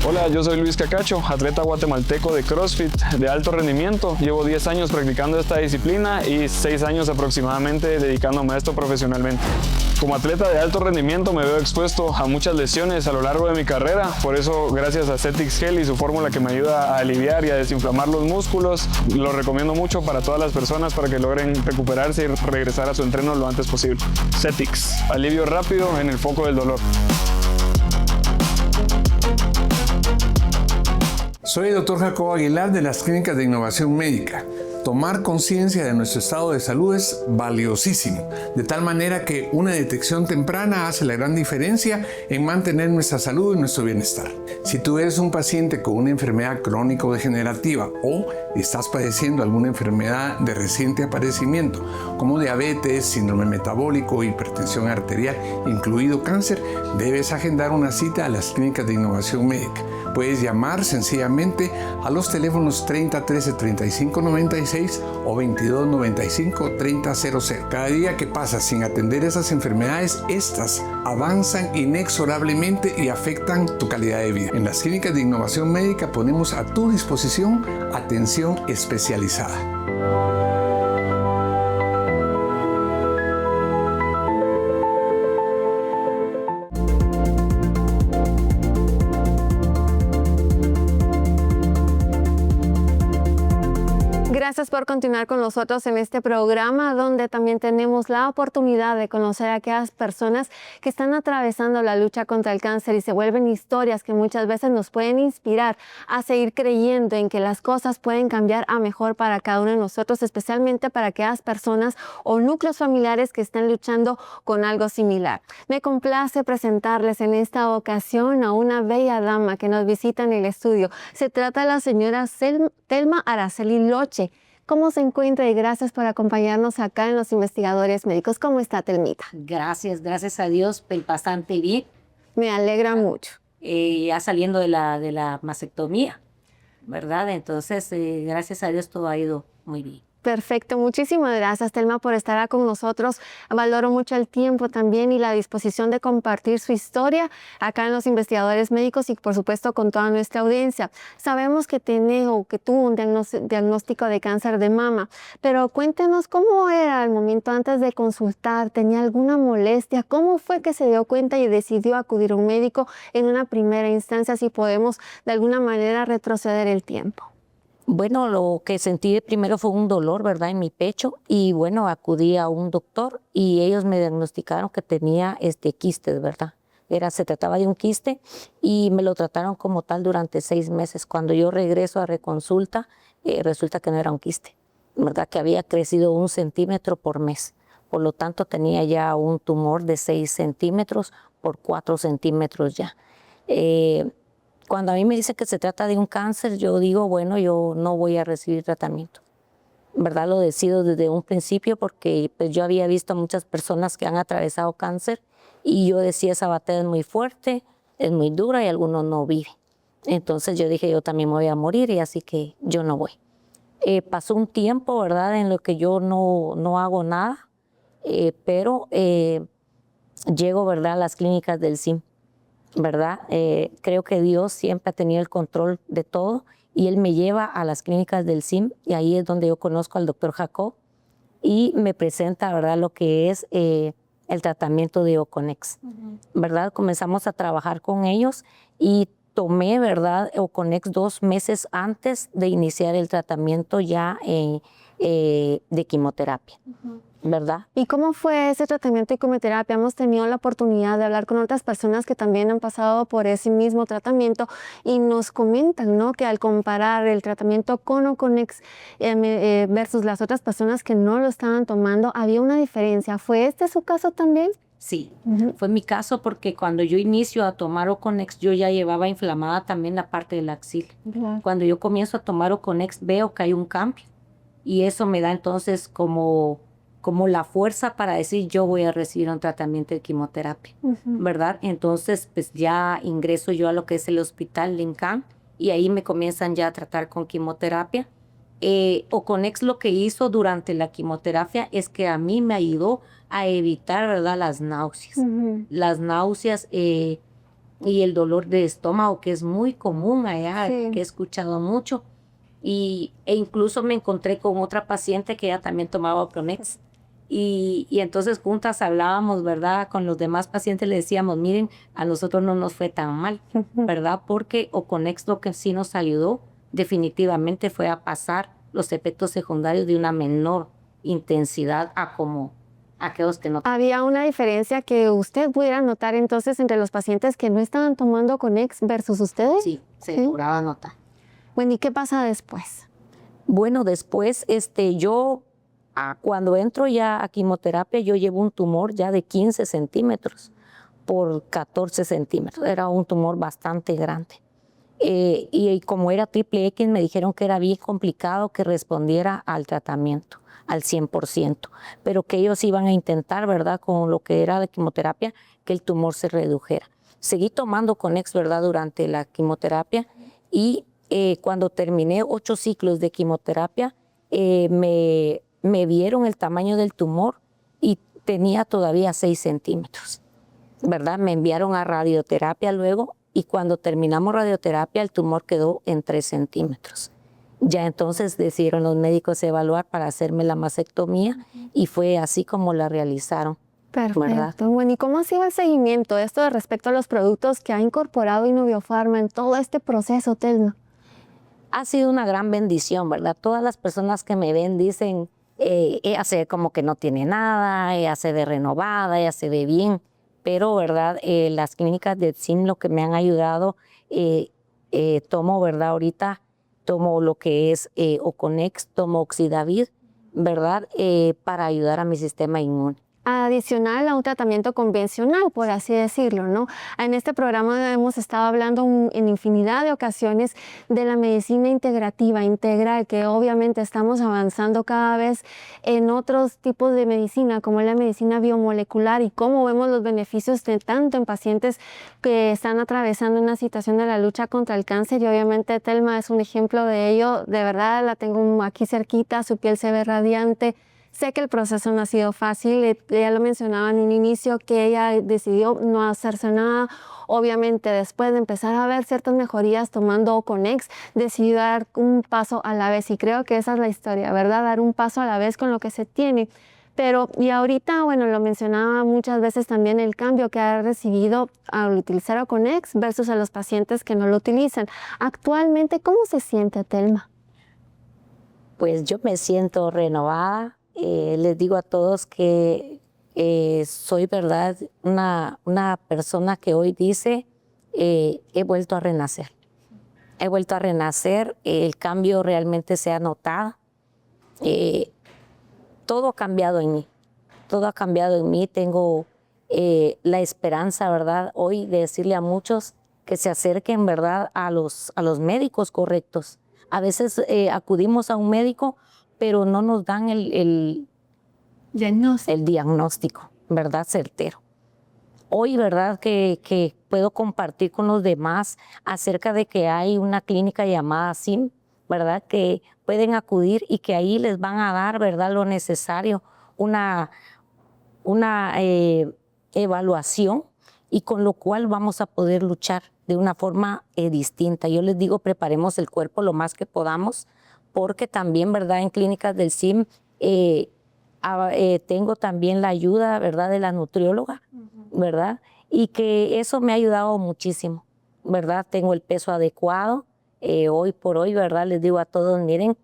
Hola, yo soy Luis Cacacho, atleta guatemalteco de CrossFit de alto rendimiento. Llevo 10 años practicando esta disciplina y 6 años aproximadamente dedicándome a esto profesionalmente. Como atleta de alto rendimiento me veo expuesto a muchas lesiones a lo largo de mi carrera, por eso gracias a Cetix Gel y su fórmula que me ayuda a aliviar y a desinflamar los músculos, lo recomiendo mucho para todas las personas para que logren recuperarse y regresar a su entreno lo antes posible. Cetix, alivio rápido en el foco del dolor. Soy el Dr. Jacobo Aguilar de las Clínicas de Innovación Médica. Tomar conciencia de nuestro estado de salud es valiosísimo, de tal manera que una detección temprana hace la gran diferencia en mantener nuestra salud y nuestro bienestar. Si tú eres un paciente con una enfermedad crónico-degenerativa o estás padeciendo alguna enfermedad de reciente aparecimiento, como diabetes, síndrome metabólico, hipertensión arterial, incluido cáncer, debes agendar una cita a las Clínicas de Innovación Médica. Puedes llamar sencillamente a los teléfonos 30 13 35 96 2296 o 2295-3000. Cada día que pasa sin atender esas enfermedades, estas avanzan inexorablemente y afectan tu calidad de vida. En las clínicas de innovación médica ponemos a tu disposición atención especializada. Gracias por continuar con nosotros en este programa donde también tenemos la oportunidad de conocer a aquellas personas que están atravesando la lucha contra el cáncer y se vuelven historias que muchas veces nos pueden inspirar a seguir creyendo en que las cosas pueden cambiar a mejor para cada uno de nosotros, especialmente para aquellas personas o núcleos familiares que están luchando con algo similar. Me complace presentarles en esta ocasión a una bella dama que nos visita en el estudio. Se trata de la señora Telma Araceli Loche. ¿Cómo se encuentra? Y gracias por acompañarnos acá en Los Investigadores Médicos. ¿Cómo está, Telmita? Gracias a Dios, bastante bien. Me alegra mucho. Ya saliendo de la mastectomía, ¿verdad? Entonces, gracias a Dios todo ha ido muy bien. Perfecto, muchísimas gracias, Telma, por estar acá con nosotros. Valoro mucho el tiempo también y la disposición de compartir su historia acá en Los Investigadores Médicos y, por supuesto, con toda nuestra audiencia. Sabemos que tiene o que tuvo un diagnóstico de cáncer de mama, pero cuéntenos cómo era el momento antes de consultar. ¿Tenía alguna molestia? ¿Cómo fue que se dio cuenta y decidió acudir a un médico en una primera instancia, si podemos de alguna manera retroceder el tiempo? Bueno, lo que sentí primero fue un dolor, ¿verdad?, en mi pecho y bueno, acudí a un doctor y ellos me diagnosticaron que tenía quistes, ¿verdad? Se trataba de un quiste y me lo trataron como tal durante 6 meses. Cuando yo regreso a reconsulta, resulta que no era un quiste, ¿verdad?, que había crecido 1 centímetro por mes. Por lo tanto, tenía ya un tumor de 6 centímetros por 4 centímetros ya. Cuando a mí me dicen que se trata de un cáncer, yo digo, bueno, yo no voy a recibir tratamiento. ¿Verdad? Lo decido desde un principio porque pues, yo había visto a muchas personas que han atravesado cáncer y yo decía, esa batalla es muy fuerte, es muy dura y algunos no viven. Entonces yo dije, yo también me voy a morir y así que yo no voy. Pasó un tiempo, ¿verdad?, en lo que yo no hago nada, pero llego, ¿verdad?, a las clínicas del CIM. ¿Verdad? Creo que Dios siempre ha tenido el control de todo y Él me lleva a las clínicas del CIM y ahí es donde yo conozco al doctor Jacob y me presenta, ¿verdad?, lo que es el tratamiento de Oconex. ¿Verdad? Comenzamos a trabajar con ellos y tomé, ¿verdad?, Oconex 2 meses antes de iniciar el tratamiento ya de quimioterapia. ¿Verdad? ¿Y cómo fue ese tratamiento de quimioterapia? Hemos tenido la oportunidad de hablar con otras personas que también han pasado por ese mismo tratamiento y nos comentan, ¿no?, que al comparar el tratamiento con Oconex versus las otras personas que no lo estaban tomando, había una diferencia. ¿Fue este su caso también? Sí, fue mi caso porque cuando yo inicio a tomar Oconex, yo ya llevaba inflamada también la parte de la axila. Cuando yo comienzo a tomar Oconex, veo que hay un cambio y eso me da entonces como la fuerza para decir yo voy a recibir un tratamiento de quimioterapia, ¿verdad? Entonces, pues ya ingreso yo a lo que es el hospital Lincoln y ahí me comienzan ya a tratar con quimioterapia. Oconex lo que hizo durante la quimioterapia es que a mí me ayudó a evitar, ¿verdad?, las náuseas. Las náuseas y el dolor de estómago, que es muy común allá, que he escuchado mucho. E incluso me encontré con otra paciente que ella también tomaba Oconex. Y entonces juntas hablábamos, ¿verdad? Con los demás pacientes le decíamos, miren, a nosotros no nos fue tan mal, ¿verdad? Porque Oconex lo que sí nos ayudó definitivamente fue a pasar los efectos secundarios de una menor intensidad a como aquellos que no. ¿Había una diferencia que usted pudiera notar entonces entre los pacientes que no estaban tomando Oconex versus ustedes? Sí, se lograba notar. Bueno, ¿y qué pasa después? Bueno, después yo cuando entro ya a quimioterapia, yo llevo un tumor ya de 15 centímetros por 14 centímetros. Era un tumor bastante grande. Y como era triple X, me dijeron que era bien complicado que respondiera al tratamiento al 100%, pero que ellos iban a intentar, ¿verdad?, con lo que era la quimioterapia, que el tumor se redujera. Seguí tomando Oconex, ¿verdad?, durante la quimioterapia y cuando terminé 8 ciclos de quimioterapia, me vieron el tamaño del tumor y tenía todavía 6 centímetros, ¿verdad? Me enviaron a radioterapia luego y cuando terminamos radioterapia el tumor quedó en 3 centímetros. Ya entonces decidieron los médicos evaluar para hacerme la mastectomía y fue así como la realizaron. Perfecto. ¿Verdad? Bueno, ¿y cómo ha sido el seguimiento de esto respecto a los productos que ha incorporado Innoviofarma en todo este proceso, Telma? Ha sido una gran bendición, ¿verdad? Todas las personas que me ven dicen, ella se ve como que no tiene nada, ella se ve renovada, ella se ve bien, pero, ¿verdad? Las clínicas de SIM lo que me han ayudado, tomo, ¿verdad? Ahorita tomo lo que es Oconex, tomo Oxidavid, ¿verdad? Para ayudar a mi sistema inmune. Adicional a un tratamiento convencional, por así decirlo, ¿no? En este programa hemos estado hablando en infinidad de ocasiones de la medicina integrativa, integral, que obviamente estamos avanzando cada vez en otros tipos de medicina, como la medicina biomolecular, y cómo vemos los beneficios de tanto en pacientes que están atravesando una situación de la lucha contra el cáncer, y obviamente Telma es un ejemplo de ello. De verdad, la tengo aquí cerquita, su piel se ve radiante. Sé que el proceso no ha sido fácil, ella lo mencionaba en un inicio que ella decidió no hacerse nada. Obviamente después de empezar a ver ciertas mejorías tomando Oconex, decidió dar un paso a la vez y creo que esa es la historia, ¿verdad? Dar un paso a la vez con lo que se tiene. Pero y ahorita, bueno, lo mencionaba muchas veces también el cambio que ha recibido al utilizar Oconex versus a los pacientes que no lo utilizan. Actualmente, ¿cómo se siente, Telma? Pues yo me siento renovada. Les digo a todos que soy, ¿verdad?, una persona que hoy dice, he vuelto a renacer. He vuelto a renacer, el cambio realmente se ha notado. Todo ha cambiado en mí, todo ha cambiado en mí. Tengo la esperanza, ¿verdad?, hoy de decirle a muchos que se acerquen, ¿verdad?, a los médicos correctos. A veces acudimos a un médico, pero no nos dan el diagnóstico, ¿verdad?, certero. Hoy, ¿verdad?, que puedo compartir con los demás acerca de que hay una clínica llamada SIM, ¿verdad?, que pueden acudir y que ahí les van a dar, ¿verdad?, lo necesario, una evaluación, y con lo cual vamos a poder luchar de una forma distinta. Yo les digo, preparemos el cuerpo lo más que podamos, porque también, ¿verdad?, en clínicas del SIM tengo también la ayuda, ¿verdad?, de la nutrióloga, ¿verdad? Y que eso me ha ayudado muchísimo, ¿verdad? Tengo el peso adecuado. Hoy por hoy, ¿verdad?, les digo a todos, miren,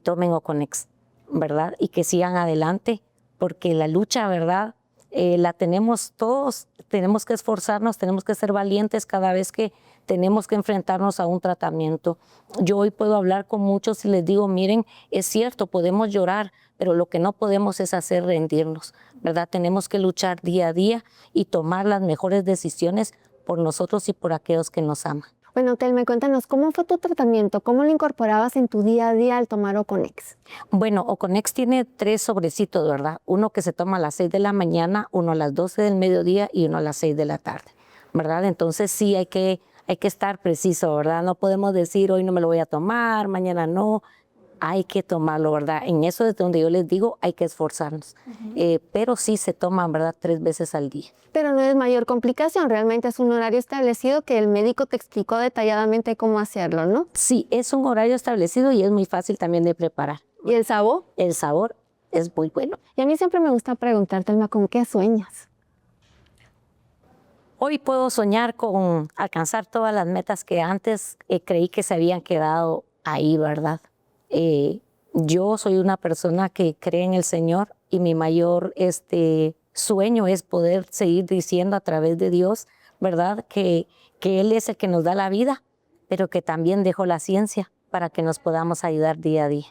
tomen Oconex, ¿verdad? Y que sigan adelante, porque la lucha, ¿verdad?, la tenemos todos. Tenemos que esforzarnos, tenemos que ser valientes cada vez que tenemos que enfrentarnos a un tratamiento. Yo hoy puedo hablar con muchos y les digo, miren, es cierto, podemos llorar, pero lo que no podemos es hacer rendirnos, ¿verdad? Tenemos que luchar día a día y tomar las mejores decisiones por nosotros y por aquellos que nos aman. Bueno, Telma, cuéntanos, ¿cómo fue tu tratamiento? ¿Cómo lo incorporabas en tu día a día al tomar Oconex? Bueno, Oconex tiene 3 sobrecitos, ¿verdad? Uno que se toma a las 6 de la mañana, uno a las 12 del mediodía y uno a las 6 de la tarde, ¿verdad? Entonces sí hay que estar preciso, ¿verdad? No podemos decir hoy no me lo voy a tomar, mañana no. Hay que tomarlo, ¿verdad? En eso es donde yo les digo, hay que esforzarnos. Pero sí se toman, ¿verdad?, 3 veces al día. Pero no es mayor complicación, realmente es un horario establecido que el médico te explicó detalladamente cómo hacerlo, ¿no? Sí, es un horario establecido y es muy fácil también de preparar. ¿Y el sabor? El sabor es muy bueno. Y a mí siempre me gusta preguntarte, Telma, ¿con qué sueñas? Hoy puedo soñar con alcanzar todas las metas que antes creí que se habían quedado ahí, ¿verdad? Yo soy una persona que cree en el Señor y mi mayor sueño es poder seguir diciendo a través de Dios, ¿verdad?, que Él es el que nos da la vida, pero que también dejó la ciencia para que nos podamos ayudar día a día.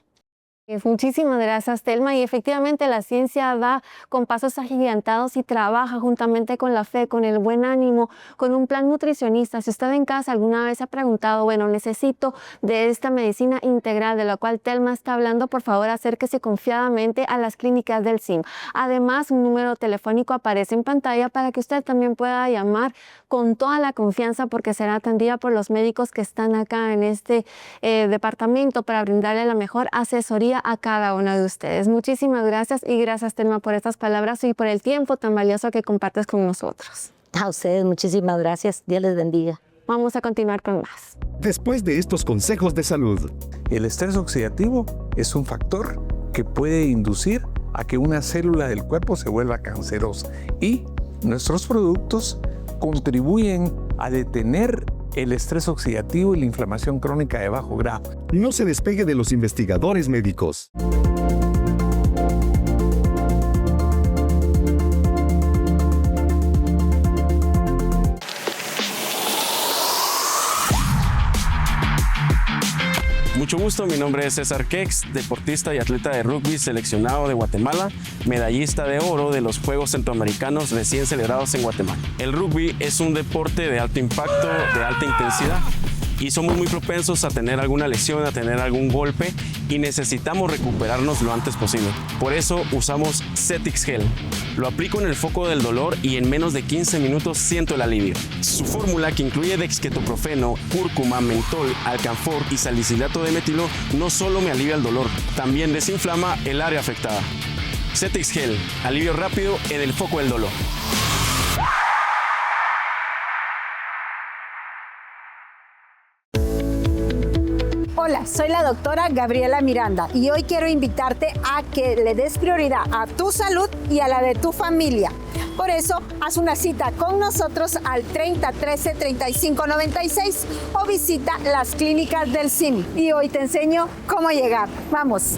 Muchísimas gracias, Telma. Y efectivamente la ciencia va con pasos agigantados y trabaja juntamente con la fe, con el buen ánimo, con un plan nutricionista. Si usted en casa alguna vez se ha preguntado, bueno, necesito de esta medicina integral de la cual Telma está hablando, por favor acérquese confiadamente a las clínicas del SIM. Además, un número telefónico aparece en pantalla para que usted también pueda llamar con toda la confianza, porque será atendida por los médicos que están acá en este departamento para brindarle la mejor asesoría día a cada uno de ustedes. Muchísimas gracias y gracias, Telma, por estas palabras y por el tiempo tan valioso que compartes con nosotros. A ustedes, muchísimas gracias. Dios les bendiga. Vamos a continuar con más. Después de estos consejos de salud. El estrés oxidativo es un factor que puede inducir a que una célula del cuerpo se vuelva cancerosa y nuestros productos contribuyen a detener el estrés oxidativo y la inflamación crónica de bajo grado. No se despegue de los investigadores médicos. Mucho gusto, mi nombre es César Kex, deportista y atleta de rugby seleccionado de Guatemala, medallista de oro de los Juegos Centroamericanos recién celebrados en Guatemala. El rugby es un deporte de alto impacto, de alta intensidad, y somos muy propensos a tener alguna lesión, a tener algún golpe, y necesitamos recuperarnos lo antes posible. Por eso usamos Cetix Gel. Lo aplico en el foco del dolor y en menos de 15 minutos siento el alivio. Su fórmula, que incluye dexketoprofeno, cúrcuma, mentol, alcanfor y salicilato de metilo, no solo me alivia el dolor, también desinflama el área afectada. Cetix Gel, alivio rápido en el foco del dolor. Hola, soy la doctora Gabriela Miranda y hoy quiero invitarte a que le des prioridad a tu salud y a la de tu familia. Por eso, haz una cita con nosotros al 3013-3596 o visita las clínicas del CIM. Y hoy te enseño cómo llegar. ¡Vamos!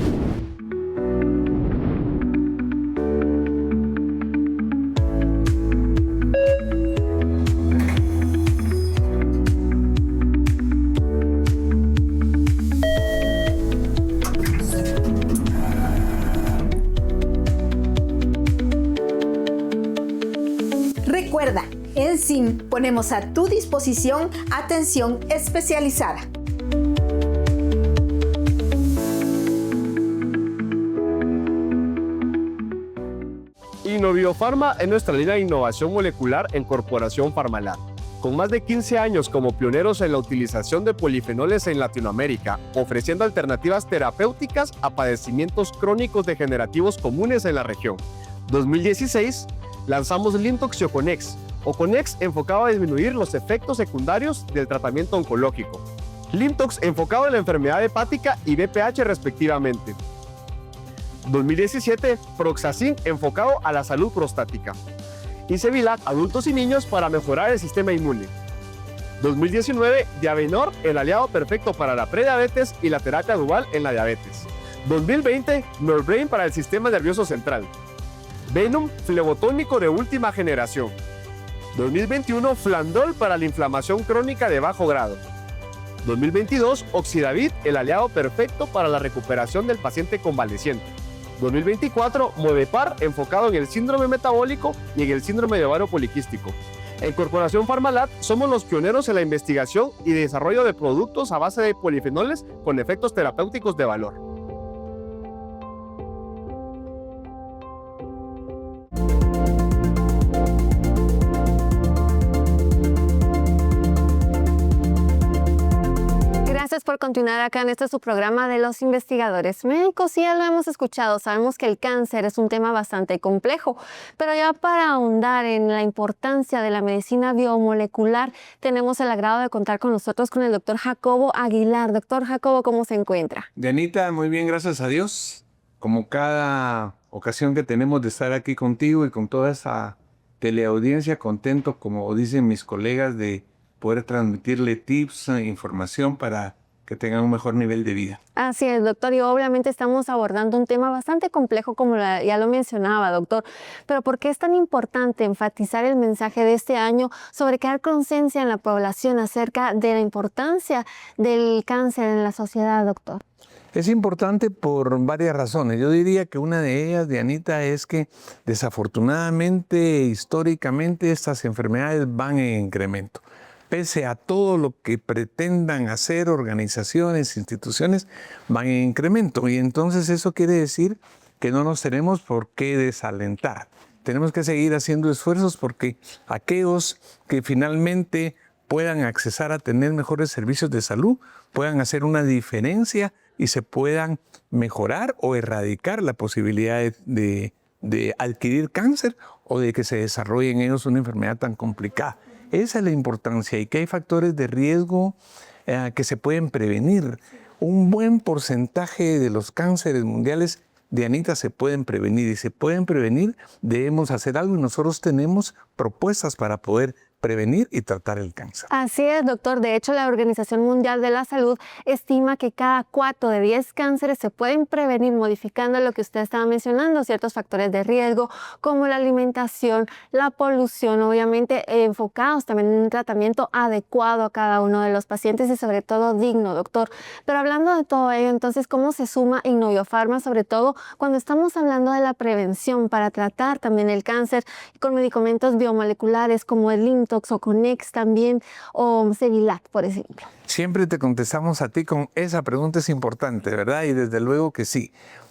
Recuerda, en CIM ponemos a tu disposición atención especializada. Innoviofarma es nuestra línea de innovación molecular en Corporación Farmalab. Con más de 15 años como pioneros en la utilización de polifenoles en Latinoamérica, ofreciendo alternativas terapéuticas a padecimientos crónicos degenerativos comunes en la región. 2016, lanzamos Lintox y Oconex. Oconex enfocado a disminuir los efectos secundarios del tratamiento oncológico. Lintox enfocado en la enfermedad hepática y BPH respectivamente. 2017, Proxacin enfocado a la salud prostática. Y Cevilac, adultos y niños para mejorar el sistema inmune. 2019, Diabenor, el aliado perfecto para la prediabetes y la terapia dual en la diabetes. 2020, Norbrain para el sistema nervioso central. Venom, flebotónico de última generación. 2021, Flandol para la inflamación crónica de bajo grado. 2022, Oxidavit, el aliado perfecto para la recuperación del paciente convaleciente. 2024, Modepar, enfocado en el síndrome metabólico y en el síndrome de ovario poliquístico. En Corporación Farmalab somos los pioneros en la investigación y desarrollo de productos a base de polifenoles con efectos terapéuticos de valor. Gracias por continuar acá en este su programa de los investigadores médicos. Ya lo hemos escuchado, sabemos que el cáncer es un tema bastante complejo, pero ya para ahondar en la importancia de la medicina biomolecular, tenemos el agrado de contar con nosotros con el doctor Jacobo Aguilar. Doctor Jacobo, ¿cómo se encuentra? Dianita, muy bien, gracias a Dios. Como cada ocasión que tenemos de estar aquí contigo y con toda esa teleaudiencia, contento, como dicen mis colegas, de poder transmitirle tips, información para que tengan un mejor nivel de vida. Así es, doctor, y obviamente estamos abordando un tema bastante complejo, como ya lo mencionaba, doctor. Pero ¿por qué es tan importante enfatizar el mensaje de este año sobre crear conciencia en la población acerca de la importancia del cáncer en la sociedad, doctor? Es importante por varias razones. Yo diría que una de ellas, Dianita, es que desafortunadamente, históricamente, estas enfermedades van en incremento. Pese a todo lo que pretendan hacer organizaciones, instituciones, van en incremento. Y entonces eso quiere decir que no nos tenemos por qué desalentar. Tenemos que seguir haciendo esfuerzos porque aquellos que finalmente puedan accesar a tener mejores servicios de salud, puedan hacer una diferencia y se puedan mejorar o erradicar la posibilidad de adquirir cáncer o de que se desarrolle en ellos una enfermedad tan complicada. Esa es la importancia, y que hay factores de riesgo que se pueden prevenir. Un buen porcentaje de los cánceres mundiales, Dianita, se pueden prevenir, y se pueden prevenir, debemos hacer algo, y nosotros tenemos propuestas para poder prevenir y tratar el cáncer. Así es, doctor. De hecho, la Organización Mundial de la Salud estima que cada 4 de 10 cánceres se pueden prevenir modificando lo que usted estaba mencionando, ciertos factores de riesgo como la alimentación, la polución, obviamente enfocados también en un tratamiento adecuado a cada uno de los pacientes y sobre todo digno, doctor. Pero hablando de todo ello, entonces, ¿cómo se suma InnovioPharma, sobre todo cuando estamos hablando de la prevención para tratar también el cáncer con medicamentos biomoleculares como el Lintox o Conex también, o Cerilac, por ejemplo? Siempre te contestamos a ti con esa pregunta, es importante, ¿verdad? Y desde luego que sí.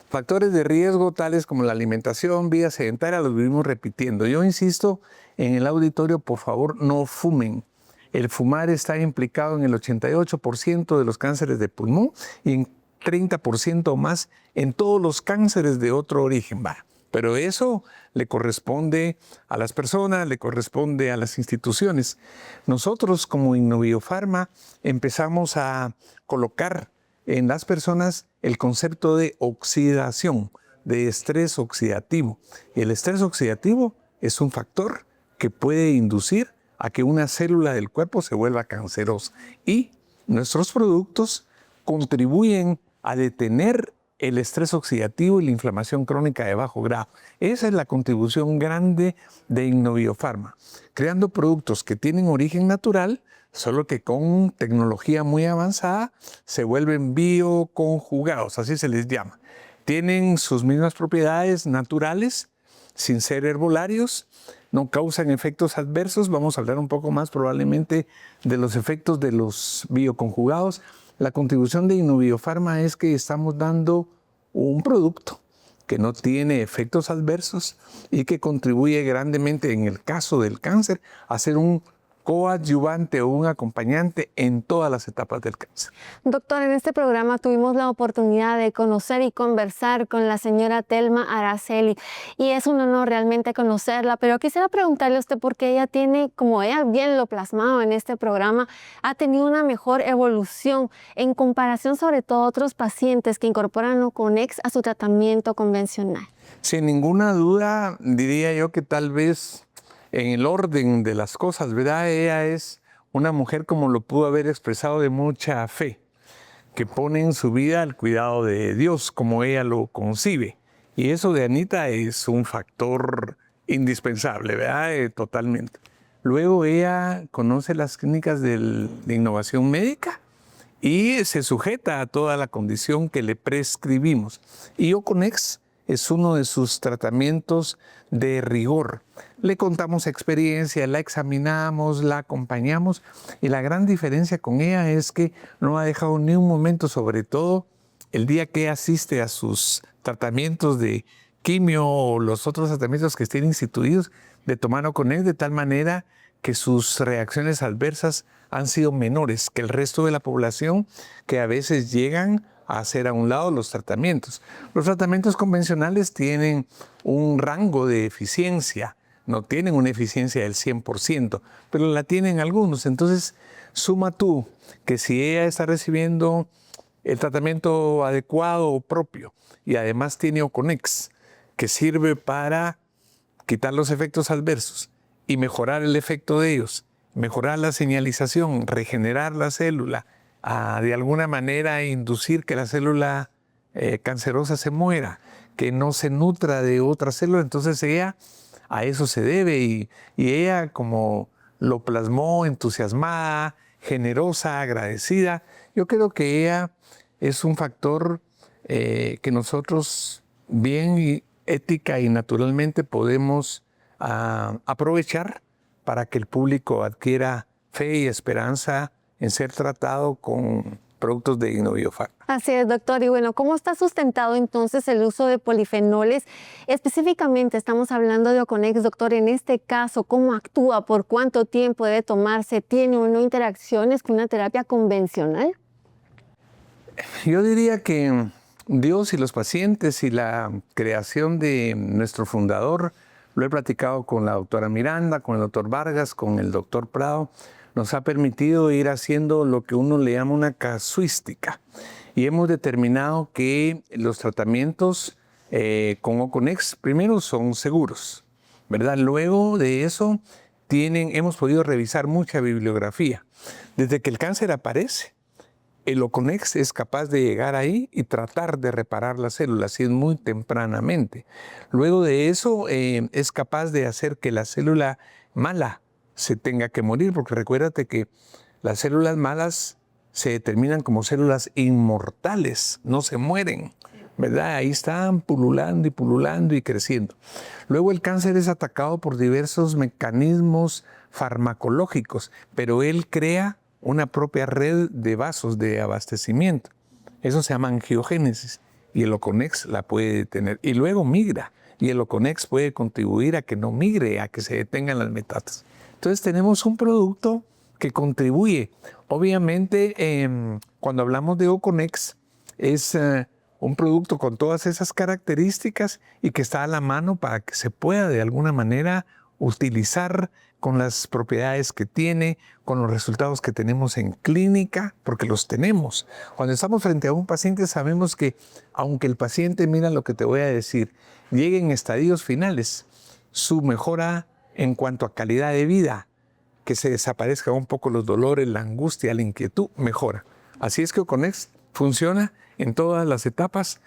Factores de riesgo tales como la alimentación, vida sedentaria, los vivimos repitiendo. Yo insisto en el auditorio, por favor, no fumen. El fumar está implicado en el 88% de los cánceres de pulmón y en 30% más en todos los cánceres de otro origen. Pero eso le corresponde a las personas, le corresponde a las instituciones. Nosotros como InnovioPharma empezamos a colocar en las personas el concepto de oxidación, de estrés oxidativo. Y el estrés oxidativo es un factor que puede inducir a que una célula del cuerpo se vuelva cancerosa. Y nuestros productos contribuyen a detener el estrés oxidativo y la inflamación crónica de bajo grado. Esa es la contribución grande de InnovioPharma, creando productos que tienen origen natural, solo que con tecnología muy avanzada se vuelven bioconjugados, así se les llama. Tienen sus mismas propiedades naturales, sin ser herbolarios, no causan efectos adversos. Vamos a hablar un poco más probablemente de los efectos de los bioconjugados. La contribución de InnovioPharma es que estamos dando un producto que no tiene efectos adversos y que contribuye grandemente, en el caso del cáncer, a ser un coadyuvante o un acompañante en todas las etapas del cáncer. Doctor, en este programa tuvimos la oportunidad de conocer y conversar con la señora Telma Araceli, y es un honor realmente conocerla, pero quisiera preguntarle a usted por qué ella tiene, como ella bien lo plasmado en este programa, ha tenido una mejor evolución en comparación sobre todo a otros pacientes que incorporan Oconex a su tratamiento convencional. Sin ninguna duda, diría yo que tal vez en el orden de las cosas, ¿verdad? Ella es una mujer, como lo pudo haber expresado, de mucha fe, que pone en su vida al cuidado de Dios, como ella lo concibe. Y eso de Anita es un factor indispensable, ¿verdad? Totalmente. Luego ella conoce las clínicas de innovación médica y se sujeta a toda la condición que le prescribimos. Y Oconex es uno de sus tratamientos de rigor. Le contamos experiencia, la examinamos, la acompañamos, y la gran diferencia con ella es que no ha dejado ni un momento, sobre todo el día que asiste a sus tratamientos de quimio o los otros tratamientos que estén instituidos, de tomar Oconex, de tal manera que sus reacciones adversas han sido menores que el resto de la población, que a veces llegan a hacer a un lado los tratamientos. Los tratamientos convencionales tienen un rango de eficiencia, no tienen una eficiencia del 100%, pero la tienen algunos. Entonces, suma tú que si ella está recibiendo el tratamiento adecuado o propio y además tiene Oconex, que sirve para quitar los efectos adversos y mejorar el efecto de ellos, mejorar la señalización, regenerar la célula, de alguna manera inducir que la célula cancerosa se muera, que no se nutra de otra célula. Entonces ella a eso se debe, y ella, como lo plasmó, entusiasmada, generosa, agradecida, yo creo que ella es un factor que nosotros bien ética y naturalmente podemos aprovechar para que el público adquiera fe y esperanza en ser tratado con productos de InnovioPharma. Así es, doctor. Y bueno, ¿cómo está sustentado entonces el uso de polifenoles? Específicamente estamos hablando de Oconex, doctor. En este caso, ¿cómo actúa? ¿Por cuánto tiempo debe tomarse? ¿Tiene o no interacciones con una terapia convencional? Yo diría que Dios y los pacientes y la creación de nuestro fundador, lo he platicado con la doctora Miranda, con el doctor Vargas, con el doctor Prado, nos ha permitido ir haciendo lo que uno le llama una casuística. Y hemos determinado que los tratamientos con Oconex, primero, son seguros, ¿verdad? Luego de eso, hemos podido revisar mucha bibliografía. Desde que el cáncer aparece, el Oconex es capaz de llegar ahí y tratar de reparar las células, y es muy tempranamente. Luego de eso, es capaz de hacer que la célula mala se tenga que morir, porque recuérdate que las células malas se determinan como células inmortales, no se mueren, ¿verdad? Ahí están pululando y creciendo. Luego el cáncer es atacado por diversos mecanismos farmacológicos, pero él crea una propia red de vasos de abastecimiento. Eso se llama angiogénesis y el Oconex la puede detener. Y luego migra, y el Oconex puede contribuir a que no migre, a que se detengan las metástasis. Entonces tenemos un producto que contribuye. Obviamente, cuando hablamos de Oconex, es un producto con todas esas características y que está a la mano para que se pueda de alguna manera utilizar con las propiedades que tiene, con los resultados que tenemos en clínica, porque los tenemos. Cuando estamos frente a un paciente sabemos que, aunque el paciente, mira lo que te voy a decir, llegue en estadios finales, su mejora en cuanto a calidad de vida, que se desaparezcan un poco los dolores, la angustia, la inquietud, mejora. Así es que Oconex funciona en todas las etapas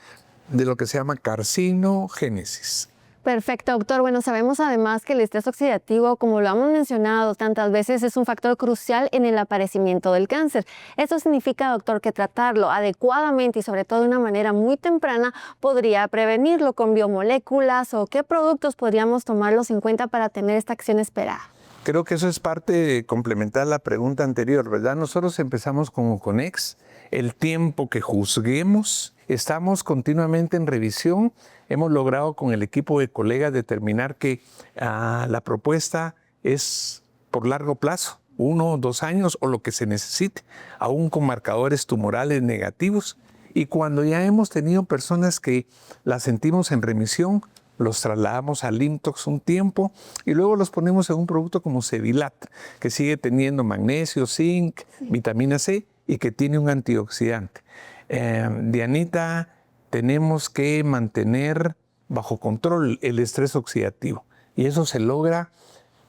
de lo que se llama carcinogénesis. Perfecto, doctor. Bueno, sabemos además que el estrés oxidativo, como lo hemos mencionado tantas veces, es un factor crucial en el aparecimiento del cáncer. Esto significa, doctor, que tratarlo adecuadamente y sobre todo de una manera muy temprana podría prevenirlo con biomoléculas, o qué productos podríamos tomarlos en cuenta para tener esta acción esperada. Creo que eso es parte de complementar la pregunta anterior, ¿verdad? Nosotros empezamos con Oconex, el tiempo que juzguemos, estamos continuamente en revisión. Hemos logrado con el equipo de colegas determinar que la propuesta es por largo plazo, 1 o 2 años o lo que se necesite, aún con marcadores tumorales negativos. Y cuando ya hemos tenido personas que las sentimos en remisión, los trasladamos al Limtox un tiempo y luego los ponemos en un producto como Sevilat, que sigue teniendo magnesio, zinc, vitamina C y que tiene un antioxidante. Dianita, tenemos que mantener bajo control el estrés oxidativo y eso se logra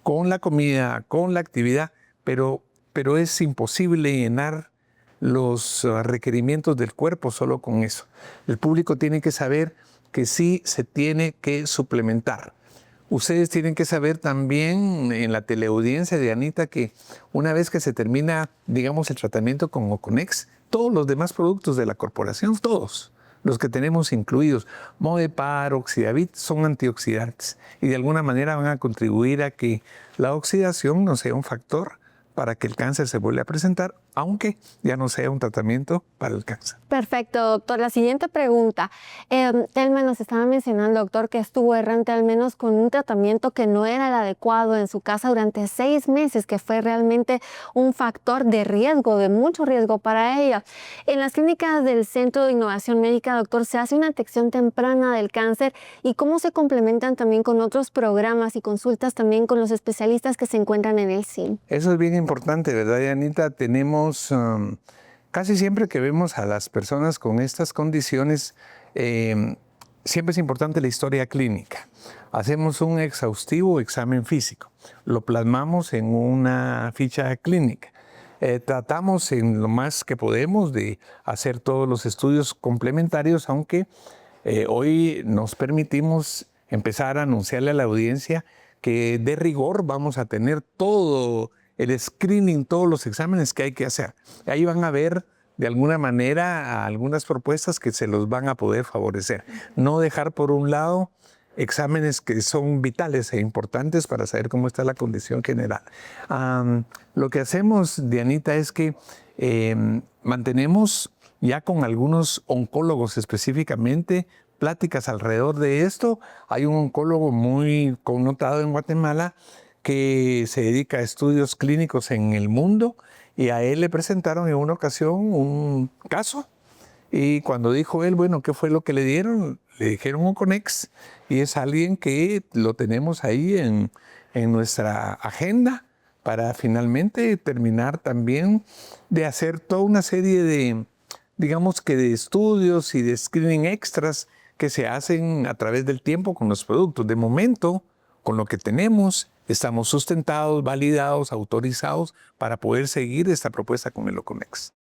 con la comida, con la actividad, pero es imposible llenar los requerimientos del cuerpo solo con eso. El público tiene que saber que sí se tiene que suplementar. Ustedes tienen que saber también en la teleaudiencia de Anita que una vez que se termina, digamos, el tratamiento con Oconex, todos los demás productos de la corporación, todos los que tenemos incluidos, Modepar, Oxidavit, son antioxidantes y de alguna manera van a contribuir a que la oxidación no sea un factor para que el cáncer se vuelva a presentar, aunque ya no sea un tratamiento para el cáncer. Perfecto, doctor. La siguiente pregunta. Telma nos estaba mencionando, doctor, que estuvo errante al menos con un tratamiento que no era el adecuado en su casa durante 6 meses, que fue realmente un factor de riesgo, de mucho riesgo para ella. En las clínicas del Centro de Innovación Médica, doctor, se hace una detección temprana del cáncer y cómo se complementan también con otros programas y consultas también con los especialistas que se encuentran en el CIM. Eso es bien importante, ¿verdad, Anita? Tenemos casi siempre que vemos a las personas con estas condiciones, siempre es importante la historia clínica. Hacemos un exhaustivo examen físico, lo plasmamos en una ficha clínica. Tratamos en lo más que podemos de hacer todos los estudios complementarios, aunque hoy nos permitimos empezar a anunciarle a la audiencia que de rigor vamos a tener todo el screening, todos los exámenes que hay que hacer. Ahí van a ver de alguna manera algunas propuestas que se los van a poder favorecer. No dejar por un lado exámenes que son vitales e importantes para saber cómo está la condición general. Lo que hacemos, Dianita, es que mantenemos ya con algunos oncólogos específicamente pláticas alrededor de esto. Hay un oncólogo muy connotado en Guatemala que se dedica a estudios clínicos en el mundo y a él le presentaron en una ocasión un caso Y cuando dijo él, bueno, ¿qué fue lo que le dieron? Le dijeron Oconex, y es alguien que lo tenemos ahí en nuestra agenda para finalmente terminar también de hacer toda una serie de, digamos que de estudios y de screening extras que se hacen a través del tiempo con los productos. De momento, con lo que tenemos, estamos sustentados, validados, autorizados para poder seguir esta propuesta con el Oconex.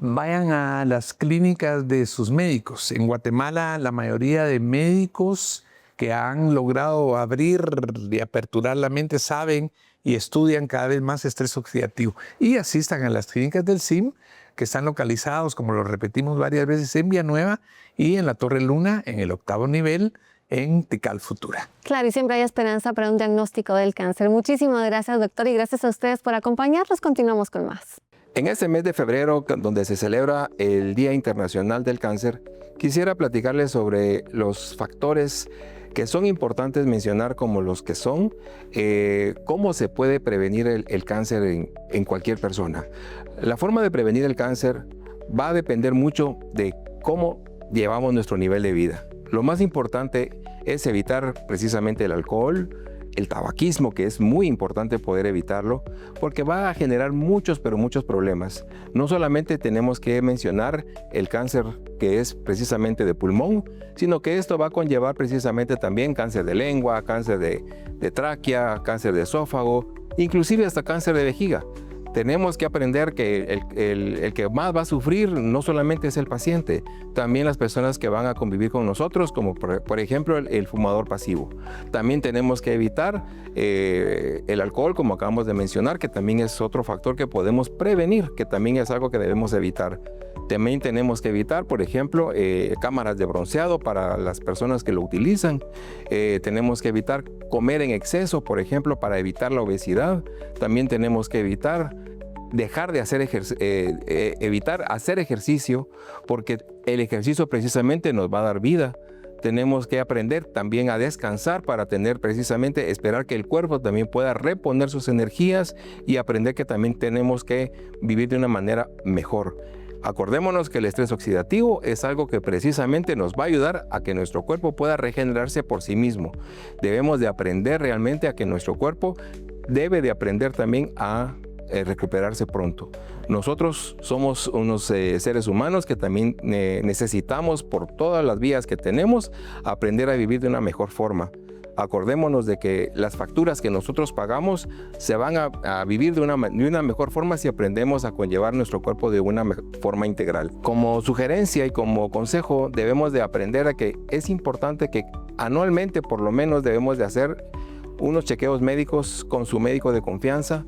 Vayan a las clínicas de sus médicos. En Guatemala, la mayoría de médicos que han logrado abrir y aperturar la mente saben y estudian cada vez más estrés oxidativo. Y asistan a las clínicas del CIM, que están localizados, como lo repetimos varias veces, en Villanueva y en la Torre Luna, en el 8º nivel, en Tikal Futura. Claro, y siempre hay esperanza para un diagnóstico del cáncer. Muchísimas gracias, doctor, y gracias a ustedes por acompañarnos. Continuamos con más. En este mes de febrero, donde se celebra el Día Internacional del Cáncer, quisiera platicarles sobre los factores que son importantes mencionar, como los que son, cómo se puede prevenir el cáncer en cualquier persona. La forma de prevenir el cáncer va a depender mucho de cómo llevamos nuestro nivel de vida. Lo más importante es evitar precisamente el alcohol, el tabaquismo, que es muy importante poder evitarlo, porque va a generar muchos, pero muchos problemas. No solamente tenemos que mencionar el cáncer que es precisamente de pulmón, sino que esto va a conllevar precisamente también cáncer de lengua, cáncer de tráquea, cáncer de esófago, inclusive hasta cáncer de vejiga. Tenemos que aprender que el que más va a sufrir no solamente es el paciente, también las personas que van a convivir con nosotros, como por ejemplo el fumador pasivo. También tenemos que evitar el alcohol, como acabamos de mencionar, que también es otro factor que podemos prevenir, que también es algo que debemos evitar. También tenemos que evitar, por ejemplo, cámaras de bronceado para las personas que lo utilizan. Tenemos que evitar comer en exceso, por ejemplo, para evitar la obesidad. También tenemos que evitar dejar de hacer evitar hacer ejercicio, porque el ejercicio precisamente nos va a dar vida. Tenemos que aprender también a descansar para tener precisamente, esperar que el cuerpo también pueda reponer sus energías, y aprender que también tenemos que vivir de una manera mejor. Acordémonos que el estrés oxidativo es algo que precisamente nos va a ayudar a que nuestro cuerpo pueda regenerarse por sí mismo. Debemos de aprender realmente a que nuestro cuerpo debe de aprender también a recuperarse pronto. Nosotros somos unos seres humanos que también necesitamos, por todas las vías que tenemos, aprender a vivir de una mejor forma. Acordémonos de que las facturas que nosotros pagamos se van a vivir de una mejor forma si aprendemos a conllevar nuestro cuerpo de una forma integral. Como sugerencia y como consejo, debemos de aprender a que es importante que anualmente, por lo menos, debemos de hacer unos chequeos médicos con su médico de confianza.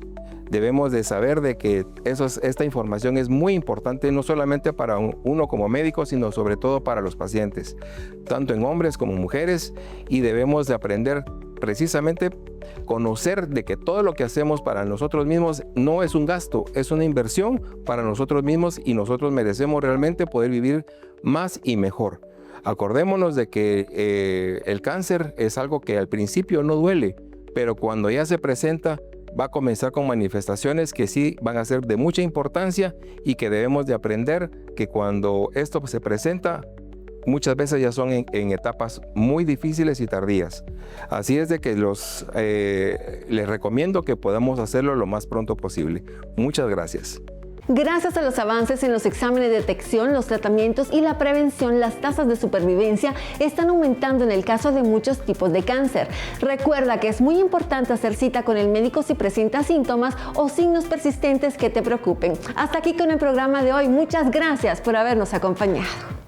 Debemos de saber de que esta información es muy importante, no solamente para uno como médico, sino sobre todo para los pacientes, tanto en hombres como mujeres, y debemos de aprender precisamente conocer de que todo lo que hacemos para nosotros mismos no es un gasto, es una inversión para nosotros mismos, y nosotros merecemos realmente poder vivir más y mejor. Acordémonos de que el cáncer es algo que al principio no duele, pero cuando ya se presenta, va a comenzar con manifestaciones que sí van a ser de mucha importancia, y que debemos de aprender que cuando esto se presenta, muchas veces ya son en etapas muy difíciles y tardías. Así es de que les recomiendo que podamos hacerlo lo más pronto posible. Muchas gracias. Gracias a los avances en los exámenes de detección, los tratamientos y la prevención, las tasas de supervivencia están aumentando en el caso de muchos tipos de cáncer. Recuerda que es muy importante hacer cita con el médico si presentas síntomas o signos persistentes que te preocupen. Hasta aquí con el programa de hoy. Muchas gracias por habernos acompañado.